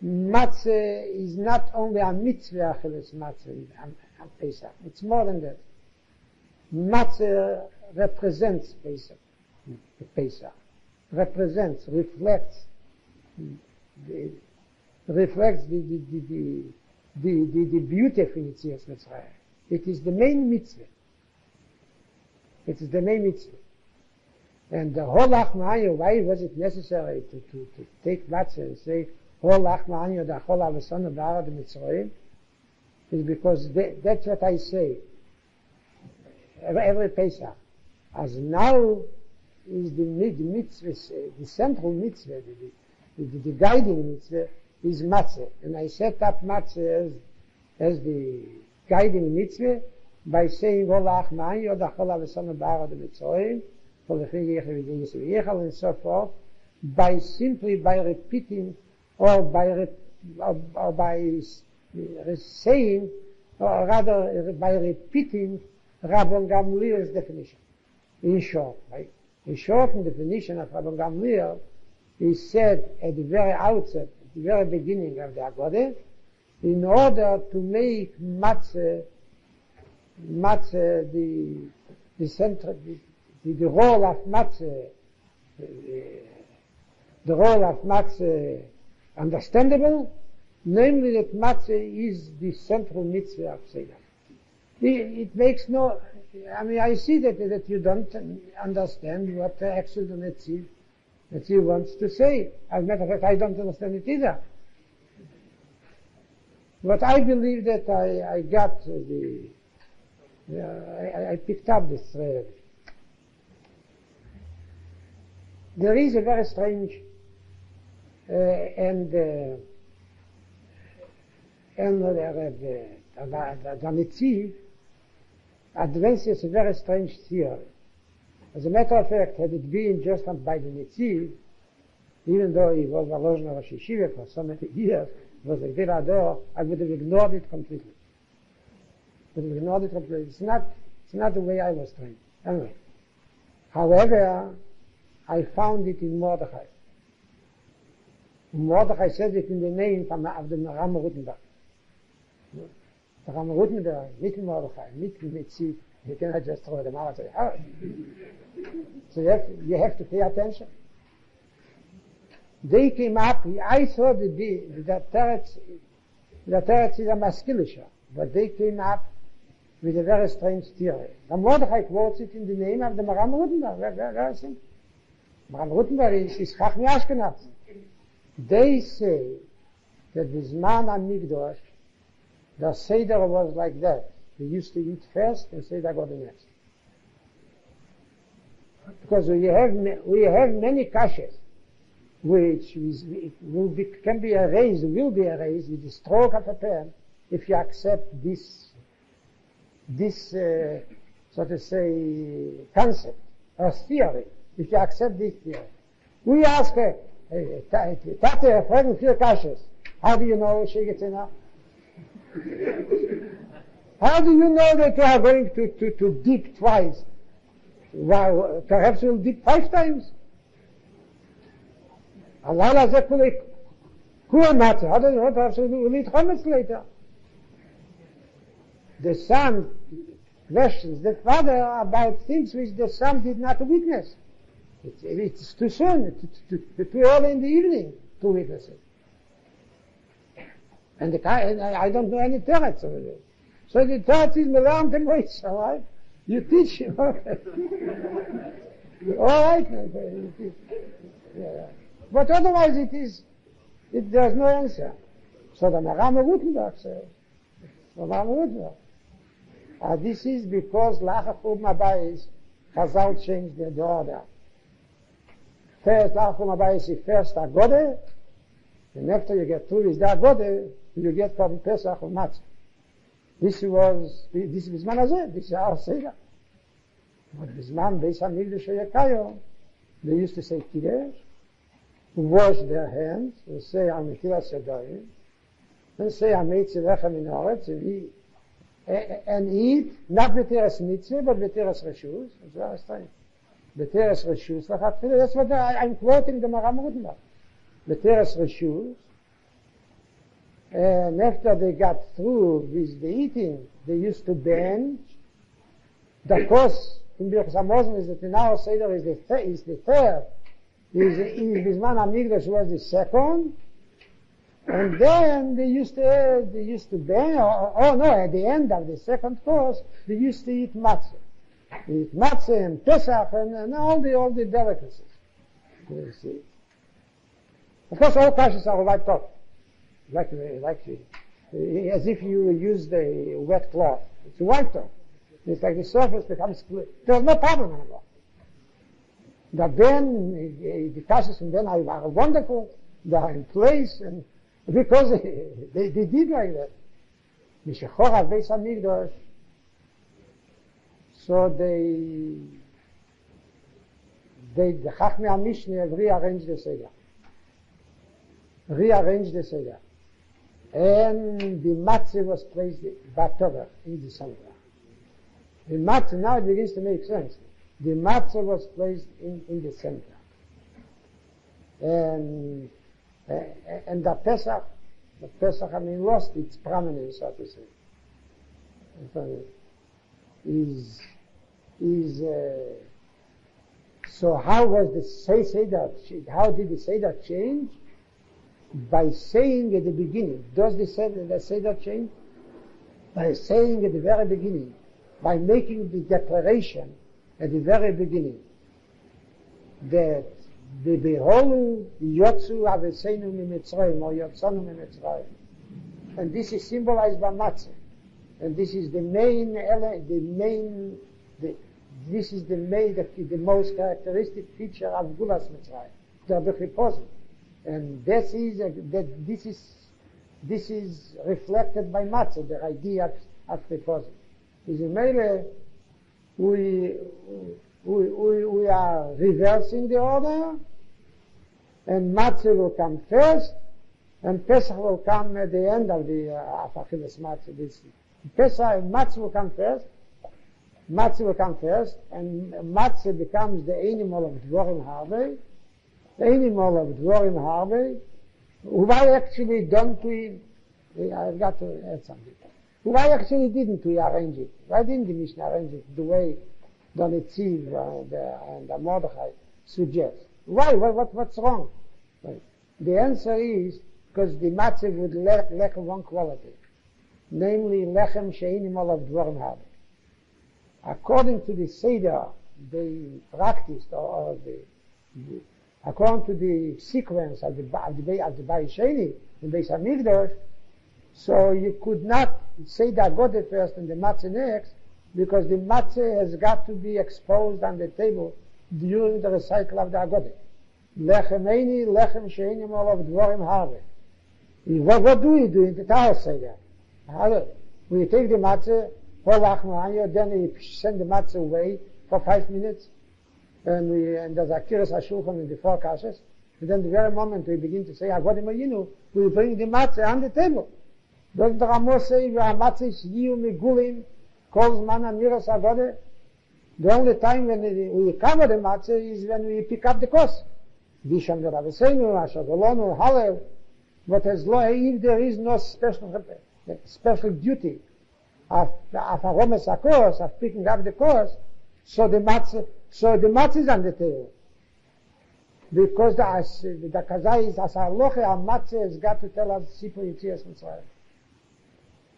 Matzah is not only a mitzvah Achilles Matzah on Pesach. It's more than that. Matzah represents Pesach. Reflects the beauty of Yetziyas Mitzrayim. It is the main mitzvah. And the whole Achma'anyo, why was it necessary to take Matzah and say, whole Achma'anyo, the whole Avasana Bara the Mitzrayim? Is because that's what I say. Every Pesach. As now is the mitzvah, the central mitzvah, the guiding mitzvah is Matzah. And I set up Matzah as the guiding mitzvah by saying Olach Ma'an Yodachol Avesam Ba'ara de Mitzrayim, and so forth, by repeating or by saying, or rather by repeating Rabban Gamliel's definition. In short, right? A shortened definition of Rabban Gamliel is said at the very outset, at the very beginning of the Haggadah, in order to make matzah the central, the role of matzah, the role of matzah understandable, namely that matzah is the central mitzvah of Seder. It makes no, I see that you don't understand what actually the Netziv wants to say. As a matter of fact, I don't understand it either. But I believe that I got I picked up this thread. There is a very strange and the Netziv advances a very strange theory. As a matter of fact, had it been just by the Netziv, even though he was a Lozhner Rosh Yeshiva for so many years, was a great ador, I would have ignored it completely. It's not the way I was trained. Anyway. However, I found it in Mordechai. Mordechai says it in the name of the Rambam Rutenberg. The Rambam Rutenberg, mit Mordechai, mit Netziv, you cannot just throw them out. So you have to pay attention. They came up, I thought the Teretz is a maskilisha, but they came up with a very strange theory. The Mordechai quotes it in the name of the Maram Rutenberg. Very simple. Maram Rutenberg is Chachmi Ashkenaz. They say that Bzman HaMikdash, the Seder was like that. They used to eat first and Seder go the next. Because we have many kashes which will be erased with the stroke of a pen if you accept this so to say, concept or theory. If you accept this theory. We ask her, Tate, fragen vier kashes. How do you know she gets enough? How do you know that you are going to dip twice? Well, perhaps you'll dip 5 times. Allah said, cool matter. How do you know? Perhaps we'll eat chametz later. The son questions the father about things which the son did not witness. It's too soon, too early in the evening to witness it. And I don't know any teretz over there. So the teretz is melarm the voice, all right? You teach him, okay. All right. Yeah. But otherwise there's no answer. So the Maram Rutenberg says, this is because Lachach U'Mabayis Chazal changed the order. First, Lachach U'Mabayis is first Haggadah, and after you get through with the Haggadah, you get Korban Pesach U'Matzah. This is Bzman Hazeh, this is our Seder. But Bzman Beis HaMikdash Yekayo, they used to say Kiddush, wash their hands, and say Amitilas Sedarim, and say Ameitzi Lechem in Oretz, and eat, not B'teres Mitzvah, but B'teres Reshus. It's very strange. B'teres Reshus, that's what I'm quoting the Maram Rutenberg. B'teres Reshus, and after they got through with the eating, they used to bend. The course in Birchas Hamazon is that in our Seder is the third. In Bzman HaMikdash was the second. And then they used to bend, at the end of the second course, they used to eat matzah. They eat matzah and Pesach and all the delicacies. You see. Of course, all kashes are wiped off. Like as if you used a wet cloth. It's wiped off. It's like the surface becomes clear. There's no problem anymore. The kashes from then are wonderful. They are in place, and because they did like that. Mishechorav Beis HaMikdash, so the Chachmei HaMishnah have rearranged the Seder. And the matzah was placed Batover in the center. The matzah, now it begins to make sense. The matzah was placed in the center. And the Pesach, lost its prominence, so to say. So how was the Seder? How did the Seder change? By saying at the beginning. Does the Seder change? By saying at the very beginning, by making the declaration at the very beginning that the Beholu Yotzu Avesenu Mitzrayim or Yotzanu Mitzrayim, and this is symbolized by matzah, and this is the most characteristic feature of Gulas Mitzrayim, the Bechipozim. And this is reflected by matzah, the idea of Bechipozim. Is in Mele, we are reversing the order, and matzah will come first, and Pesach will come at the end of the Achilas matzah. Pesach and matzah will come first. Matzah will come first, and matzah becomes the animal of Dvorim Harbe. The animal of Dvorim Harbe, who I actually done to him. I've got to add something. Who I actually didn't arrange it. Why didn't the Mishnah arrange it the way the Netziv and the Mordechai suggest? Why? What's wrong? The answer is because the matzah would lack one quality, namely lechem she'animal of Dvorim Harbe. According to the Seder, they practiced, according to the sequence of the Bayis Sheni in Beis HaMikdash, so you could not say the Haggadah first and the matzah next, because the matzah has got to be exposed on the table during the recital of the Haggadah. Lechem eini, lechem she'eni mol of Dvorim Harbe. What do we do in the Tower Seder? We take the matzah, then we send the matzah away for 5 minutes, and there's a kiras hashulchan in the 4 kashes, and then the very moment we begin to say Haggadah Mayinu, we bring the matzah on the table. Doesn't the Rambam say matzah is Shiur Megulim, calls man amiras Haggadah? The only time when we cover the matzah is when we pick up the kos. Visham Rabbeinu, Ashadolonu, Halev. But as long if there is no special duty of aromas hakos, of picking up the kos, so the matzah is on the table. Because the kazai is as halacha, a matzah has got to tell us Sipur Yetziyas Mitzrayim.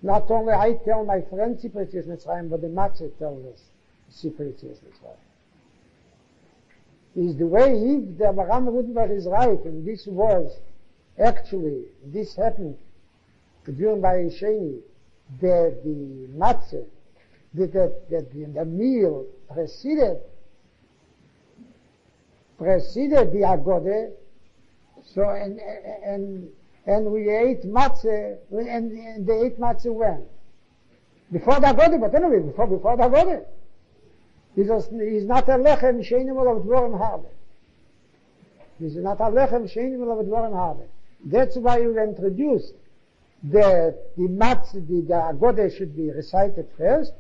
Not only I tell my friend Sipur Yetziyas Mitzrayim, but the matzah tells us Sipur Yetziyas Mitzrayim. Is the way if the Avraham Rutenberg is right, and this happened during Bayis Sheni, that the matzah, that the meal preceded the Haggadah, so and we ate matzah, and they ate matzah when? Before the Haggadah, but anyway, before the Haggadah. He's not a lechem she'animal of Dvorim Harbe. He's not a lechem she'animal of Dvorim Harbe. That's why you introduced the matzah, the Haggadah should be recited first,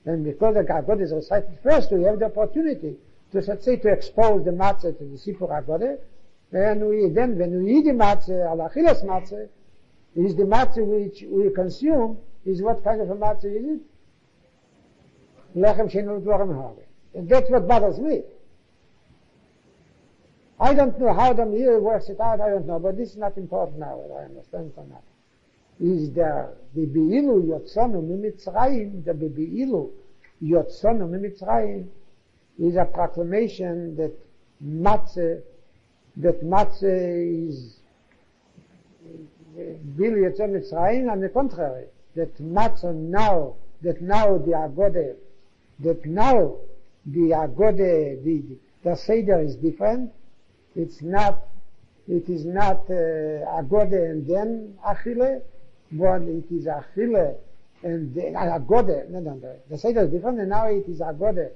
and because the Haggadah is recited first, we have the opportunity to expose the matzah to the Sipur Haggadah, and when we eat the matzah, Halachic matzah, is the matzah which we consume, is what kind of a matzah is it? Lechem she'animal of Dvorim Harbe. And that's what bothers me. I don't know how the meal works it out, I don't know, but this is not important now, I understand for now. Is the Beilu Yotzonu Mitzrayim, the Beilu Yotzonu Mitzrayim is a proclamation that matzah is Beilu Yotzonu Mitzrayim, on the contrary, that matzah now the Haggadah, the Seder is different. It is not Haggadah and then Achille, but it is Achille And the Haggadah, the Seder is different, and now it is Haggadah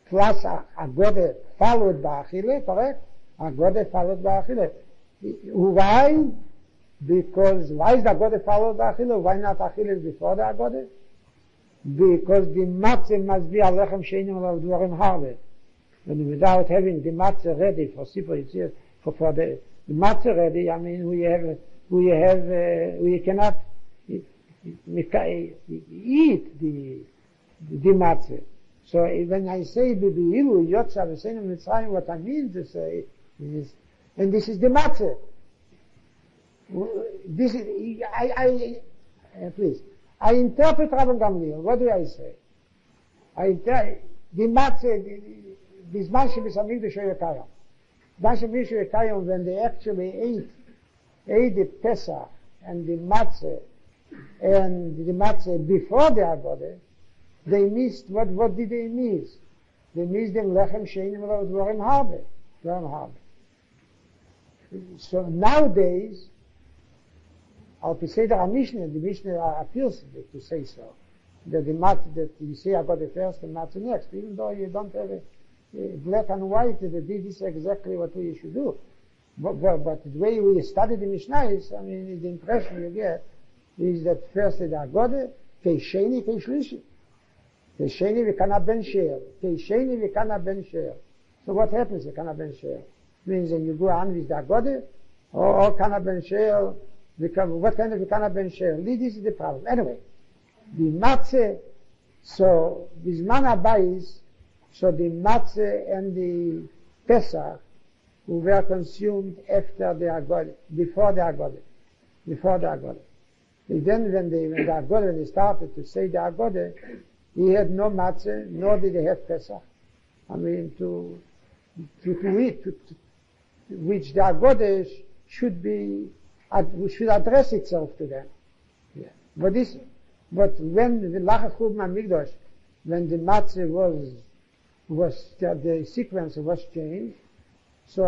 plus Haggadah followed by Achille, correct? Haggadah followed by Achille. Why? Because, why is the Haggadah followed by Achille? Why not Achille before the Haggadah? Because the matzah must be a lechem she'enim alav dvarim harbe. And without having the matzah ready for Sipur Yetziyas, for the matzah ready, I mean, we cannot eat the matzah. So when I say b'bi'ilu yotza v'seinu Mitzrayim, what I mean to say is, and this is the matzah. This is, please, I interpret Rabbi Gamliel. What do I say? The matzah, bזמן שבסמigdash היה קיים. בזמן שבסמigdash היה קיים, when they actually ate the Pesach and the matzah before the Haggadah, they missed, what did they miss? They missed them lechem she'enim alav dvarim harbe. So nowadays, Al Peseder HaMishnah, the Mishnah appeals to say so, that that you say Haggadah first and matzah next, even though you don't have a black and white, that this is exactly what we should do. But the way we study the Mishnah is, I mean, the impression you get is that first the Haggadah, kei sheni, kei shlishi. Kei sheni v'kana ben she'er. Kei sheni v'kana ben she'er. So what happens with kana ben she'er? Means when you go on with the Haggadah, or kana ben she'er, what kind of kana ben she'er? This is the problem. Anyway, the matzah, so bזמן הבית, so the matzah and the Pesach were consumed after the Haggadah, before the Haggadah. Then when they started to say the Haggadah, he had no matzah, nor did he have Pesach. I mean, to eat, which the Haggadah should address itself to them. Yeah. But when the Lachach Korban Mikdash, when the matzah the sequence was changed, so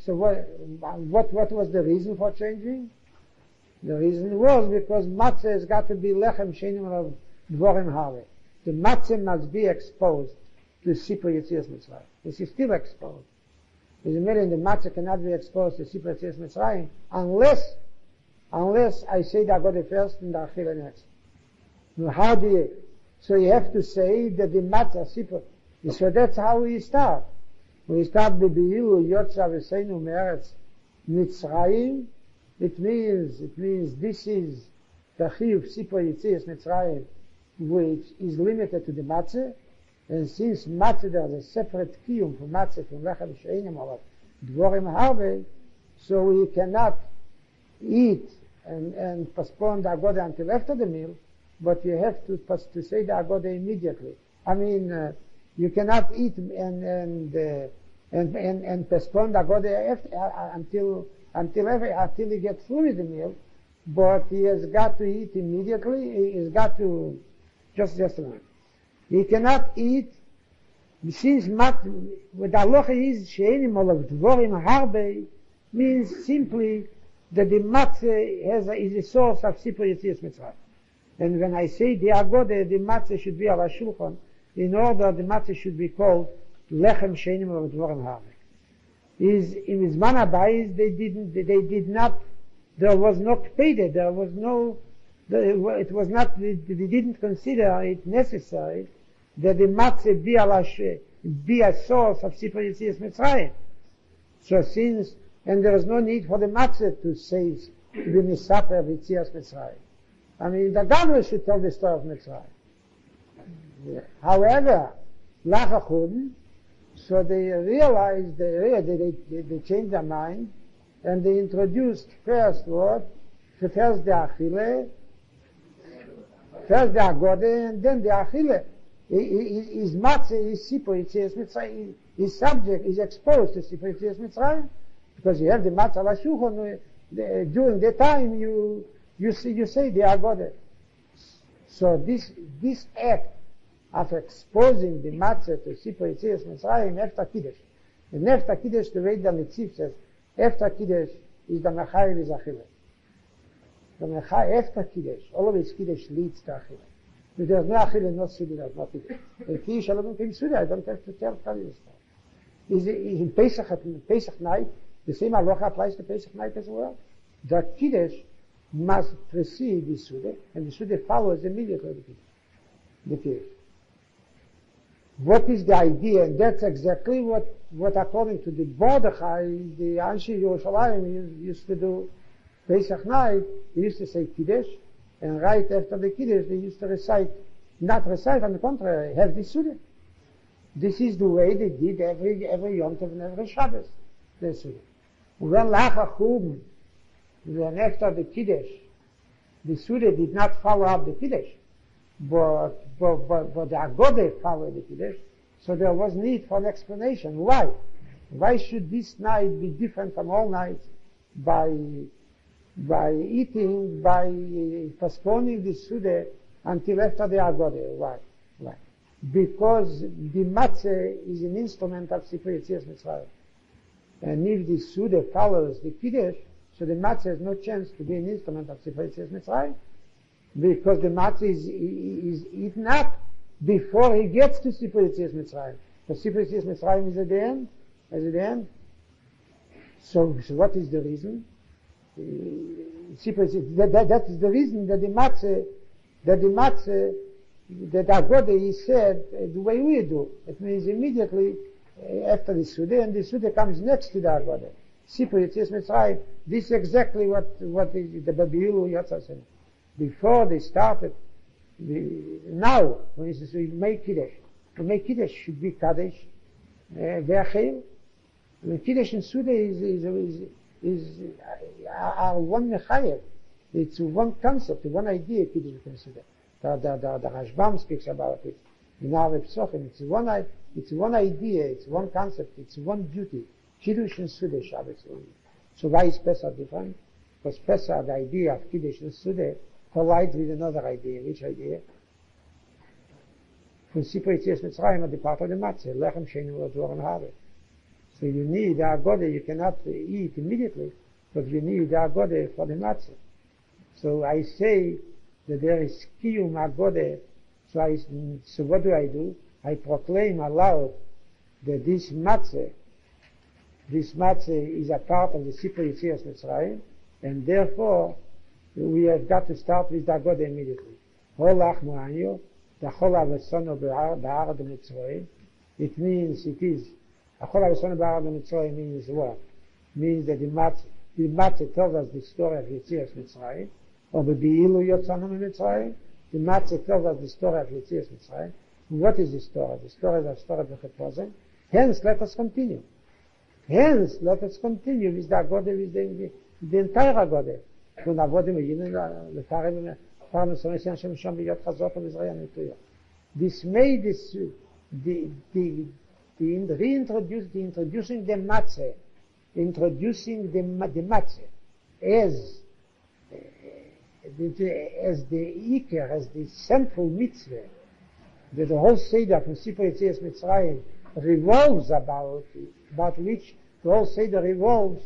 what was the reason for changing? The reason was because matzah has got to be lechem she'enim alav dvarim harbe. The matzah must be exposed to Sipur Yetziyas Mitzrayim. This is still exposed. There's a million, the matzah cannot be exposed to Sipur Yetziyas Mitzrayim unless I say the Haggadah first and the Achille next. Now how do you? So you have to say that the matzah Sipur. So that's how we start. We start b'bi'ilu yotza v'seinu me'eretz Mitzrayim. It means this is the chiyuv Sipur Yetziyas Mitzrayim, which is limited to the matzah. And since matzah there is a separate kiyum for matzah from lechem she'enim alav dvarim harbe, so we cannot eat and postpone the Haggadah until after the meal, but you have to say the Haggadah immediately. I mean, you cannot eat and postpone the Haggadah until he gets through with the meal, but he has got to eat immediately. He has got to just a minute. He cannot eat since what the halacha is she'enim alav dvarim harbe means simply that the matzah is a source of Sipur Yetziyas Mitzrayim. And when I say the Haggadah, the matzah should be ala shulchan. In order, the matzah should be called lechem she'enim alav dvarim harbe. Is in bזמן הבית they did not. There was no kpede. There was no. It was not. They didn't consider it necessary that the matzah be a source of Sipur Yetziyas Mitzrayim. So and there is no need for the matzah to say to be misaper of Yetziyas Mitzrayim. I mean, the Gadol should tell the story of Mitzrayim. Yeah. However, Lachachun, so they realized, they changed their mind, and they introduced first the Achille, first the Haggadah, and then the Achille. His matzah is Sipur Yetziyas Mitzrayim. His subject is exposed to Sipur Yetziyas Mitzrayim, because you have the matzah ala shulchan. During the time you say the Haggadah. So this act of exposing the matzah to Sipur Yetziyas Mitzrayim after Kiddush. And after Kiddush, the way the Netziv says, after Kiddush is the Mechayil is Achille. The mecha after Kiddush, always Kiddush leads to Achille. If there's no Achille, no Suda, there's no Kiddush. If Kiddush alone came Suda, I don't have to tell this stuff. Is in Pesach night, the same halacha applies to Pesach night as well. The Kiddush must precede the Suda, and the Suda follows immediately the Kiddush. What is the idea? And that's exactly what according to the Mordechai, the Anshi Yerushalayim used to do Pesach night. They used to say Kiddush, and right after the Kiddush they used to not recite, on the contrary, have the Suda. This is the way they did every Yom Tov and every Shabbos. The Suda. When Lachachum, when after the Kiddush, the Suda did not follow up the Kiddush, but the Haggadah followed the Kiddush, so there was need for an explanation. Why? Why should this night be different from all nights by postponing the Suda until after the Haggadah? Why? Because the Matzah is an instrument of Yetziyas Mitzrayim. And if the Suda follows the Kiddush, so the Matzah has no chance to be an instrument of Yetziyas Mitzrayim, because the Matzah is eaten up before he gets to Yetziyas Mitzrayim. The Yetziyas Mitzrayim is at the end. So what is the reason? That is the reason that that Haggadah is said the way we do. It means immediately after the Suda, and the Suda comes next to the Haggadah. Yetziyas Mitzrayim. This is exactly what the Babilu Yatzah said. Before they started, now, for instance, we make Kiddush. To make Kiddush should be Kaddish, Ve'achil. Kiddush and Suda are one mechayev. It's one concept, one idea, Kiddush and Suda. The Rambam speaks about it in our Psochim. It's one idea, it's one concept, it's one duty. Kiddush and Suda Shabbos. So why is Pesach different? Because Pesach, the idea of Kiddush and Suda, collides with another idea. Which idea? From Yetziyas Mitzrayim are the part of the Matzah, Lechem Sheinu L'Dvorim Hare. So you need the Haggadah, you cannot eat immediately, but you need the Haggadah for the Matzah. So I say that there is Kiyum Haggadah, so what do? I proclaim aloud that this Matzah is a part of the Yetziyas Mitzrayim, and therefore we have got to start with the Haggadah immediately. Holach Mo'anyo, the Chola V'Sono B'Arad Mitzrayim. It means, Chola V'Sono B'Arad Mitzrayim means what? Means that the Matzah tells us the story of Yetziyas Mitzrayim, or B'Bi'ilu Yotzanu Mitzrayim. The Matzah tells us the story of Yetziyas Mitzrayim. What is the story? The story is the story of the Chetozim. Hence, let us continue with the Haggadah, with the entire Haggadah. Von Avodim Yinin Lefarim Farm Sonesian Shem Shom B'Yot Chazot Mitzrayim Nituya. This made introducing the Matzah, as the Iker, as the central mitzvah that the whole Seder from Yetziyas Mitzrayim revolves about which the whole Seder revolves.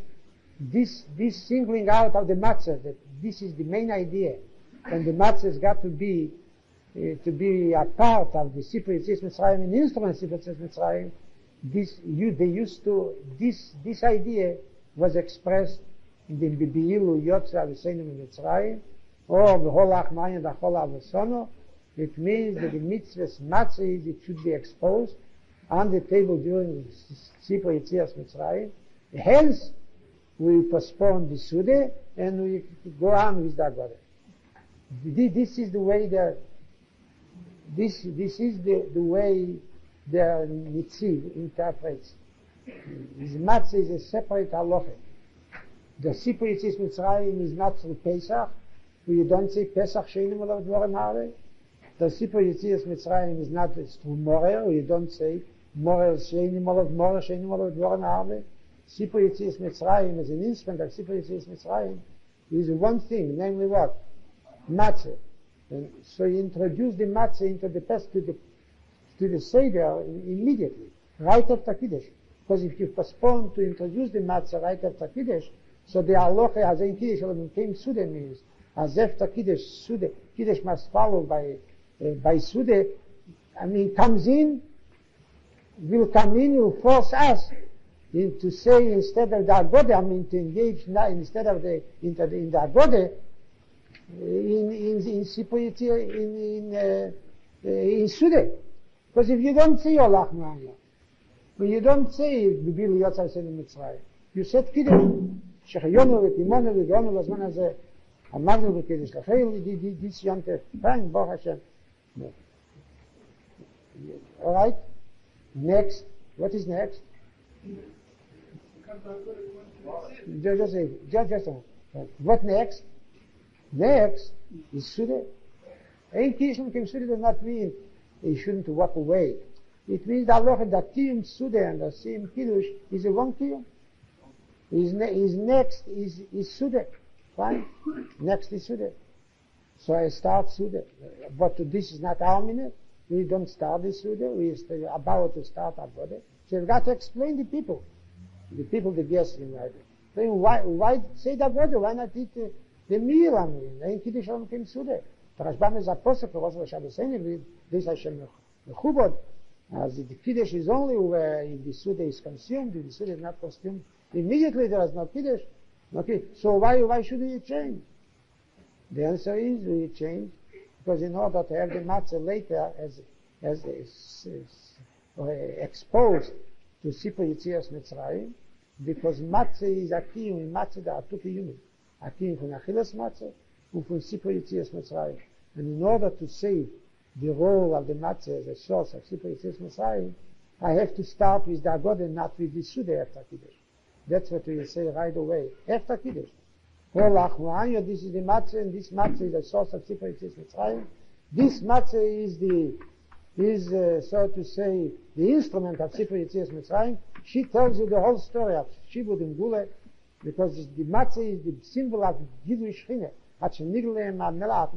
This singling out of the Matzah, that this is the main idea, and the Matzah has got to be a part of the Yetziyas Mitzrayim, an instrument of Yetziyas Mitzrayim. This idea was expressed in the Bi'ilu Yotzah V'Seinu Mitzrayim, or the Holach Mayan V'Chola V'Sono. It means that the mitzvah's Matzah it should be exposed on the table during the Yetziyas Mitzrayim. Hence, we postpone the Suda and we go on with the Haggadah. This is the way the way the Nitziv interprets. This Matzah is a separate halacha. The Yetziyas Mitzrayim is not through Pesach. We don't say Pesach Sheinu Olav Dvorim Hare. The Yetziyas Mitzrayim is not through Morer. We don't say Morer Sheinu Olav Dvorim Hare. Yetziyas Mitzrayim as an instrument of Yetziyas Mitzrayim is one thing, namely what? Matzah. And so you introduce the Matzah into the to the Seder immediately, right after Kiddush. Because if you postpone to introduce the Matzah right after Kiddush, so the halacha as in Kiddush became Suda means as after Kiddush must follow by Sude, I mean, will come in, will force us to say instead of the Agode, I mean, to engage instead of in the Agode, in Sude. Because if you don't say Olach Ma'anya, when you don't say Bibil Yotzai Senu Mitzrayim, you said Kiddush, Shechayonu v'Timonu v'Gonu b'zman hazeh, Amavnu v'Kiddush l'Chayil, this Yonte, fine, Baruch Hashem. No. All right? Next. What is next? Just a minute. What next? Next is Sude. Ein Kishim Kim Sude does not mean he shouldn't walk away. It means that Kiyum Sude and the same Kiddush is a one Kiyum. His next is Sude. Fine? Next is Sude. So I start Sude. But this is not our minute. We don't start this Sude. We are about to start Agode. So you've got to explain the people, the guests invited. Why say the Agode? Why not eat the meal? I mean, ain't Kiddush on Kim Sude. The Rashbam is apostle for Rosh Hashanah. This Hashem Mechubot. As the Kiddush is only where if the Sude is consumed, if the Sude is not consumed, immediately there is no Kiddush. Okay, so why should we change? The answer is we change because in order to have the matzah later as exposed to Sipur Yetziyas Mitzrayim, because matzah is a kiyum, in matzah there are two kiyumim, a kiyum from Achilles matzah and from Sipur Yetziyas Mitzrayim. And in order to save the role of the matzah as a source of Sipur Yetziyas Mitzrayim, I have to start with the Agod and not with the Sude after Kiddush. That's what we will say right away, after Kiddush. This is the matzah, and this matzah is the source of Sipur Yetziyas Mitzrayim. This matzah is so to say, the instrument of Sipur Yetziyas Mitzrayim. She tells you the whole story of Shibud and Gule, because the matzah is the symbol of Gidui Shchine. At Shenigle Ma'amela,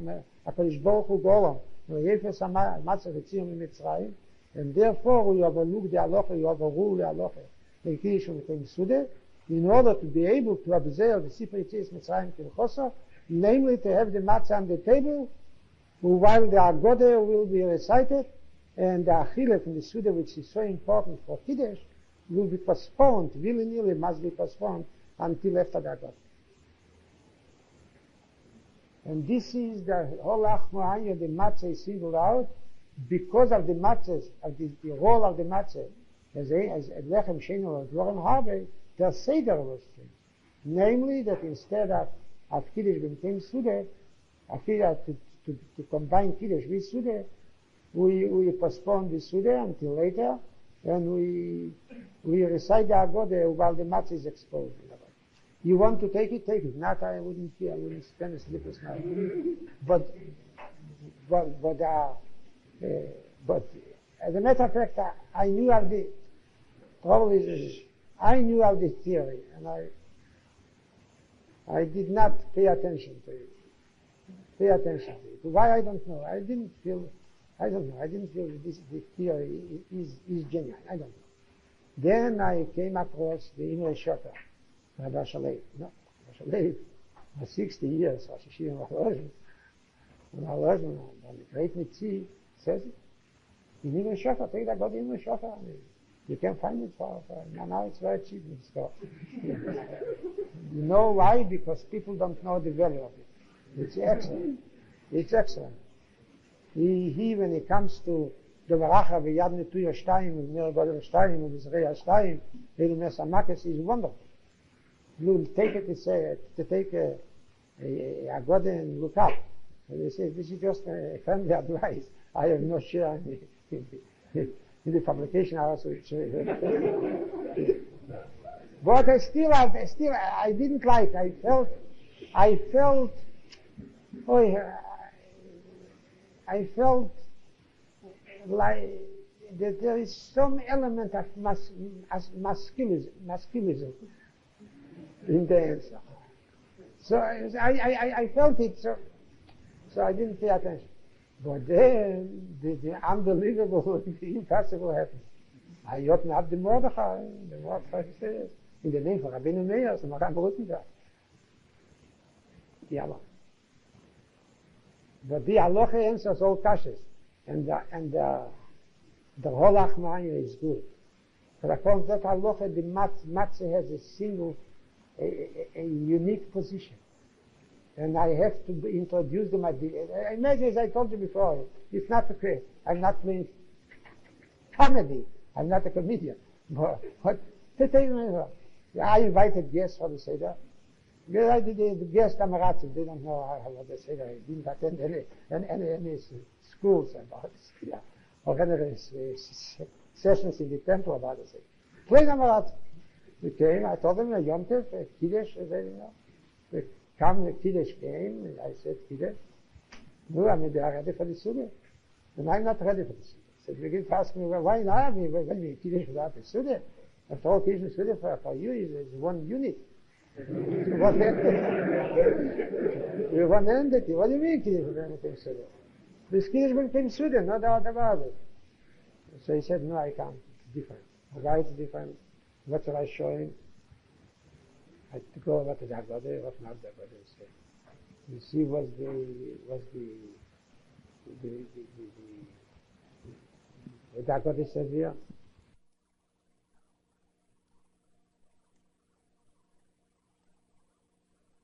HaKadosh Baruch Hu Golem, Yefes HaMatzah V'Tziyum Mitzrayim, and therefore we overlook the halacha, we overrule the halacha. The Kiddush became Sude, in order to be able to observe the Sipur Yetziyas Mitzrayim Kilchosa, namely to have the matzah on the table, while the Agode will be recited, and the Achille from the Sude, which is so important for Kiddush, will be postponed, willy-nilly must be postponed until after the Agode. And this is the whole Achmoanya, the matzah is singled out, because of the matzahs, of the role of the matzah, as Lechem Shenu or Dvorim Harbe, the Seder was changed. Namely, that instead of Kiddush became Sude, to combine Kiddush with Sude, we postpone the Sude until later, and we recite the Agode while the matzah is exposed. You want to take it, take it. Not, I wouldn't care. I wouldn't spend a sleepless night. But as a matter of fact, I knew of the trouble is I knew of the theory, and I did not pay attention to it. Why, I don't know. I didn't feel this the theory is genuine. I don't know. Then I came across the Imre Shotter, Rabbi Shalev. No, Rabbi Shalev for 60 years, Rosh Hashanah and the great Mitzi says it. In Imre Shotter, take that God Imre Shotter. You can find it for now it's very cheap in the store. You know why? Because people don't know the value of it. It's excellent. It's excellent. He when it comes to the Baracha v'yad netuya shtayim v'nir godel shtayim v'zreya shtayim v'elu mesamakes is wonderful. You take it to take a God and look up. And they say this is just a family advice. I have no share in the publication house. But I didn't like. I felt like that there is some element of masculinism in the answer. So I felt it, so I didn't pay attention. But then the unbelievable, the impossible happened. I opened up the Mordechai says, in the name of Rabbeinu Meir, the Maram Rutenberg. Yeah. But the halacha answers all kashas, and the whole achmanya is good. But according to that halacha, the matzah has a single, a unique position. And I have to introduce them at the, imagine as I told you before, it's not okay. I'm not playing comedy. I'm not a comedian. But to tell you, I invited guests for the Seder. The guest Kamarads, they don't know how the Seder is. Didn't attend any schools about it, or any sessions in the temple about the Seder. Three Kamarads. They came, I told them, Yom Tov, Kiddush, they come, the Kiddush came, and I said, Kiddush. No, I mean, they are ready for the Suda. And I'm not ready for the Suda. So they begin to ask me, well, why not? When we Kiddush without the Suda? After all, Kiddush Suda for you is one unit. One entity. What do you mean Kiddush became Suda? This Kiddush became Suda, no doubt about it. So he said, no, I can't. It's different. Why it's different? What shall I show him? I had to go over to the Haggadah, what not the Haggadah. So you see, was the Haggadah said here?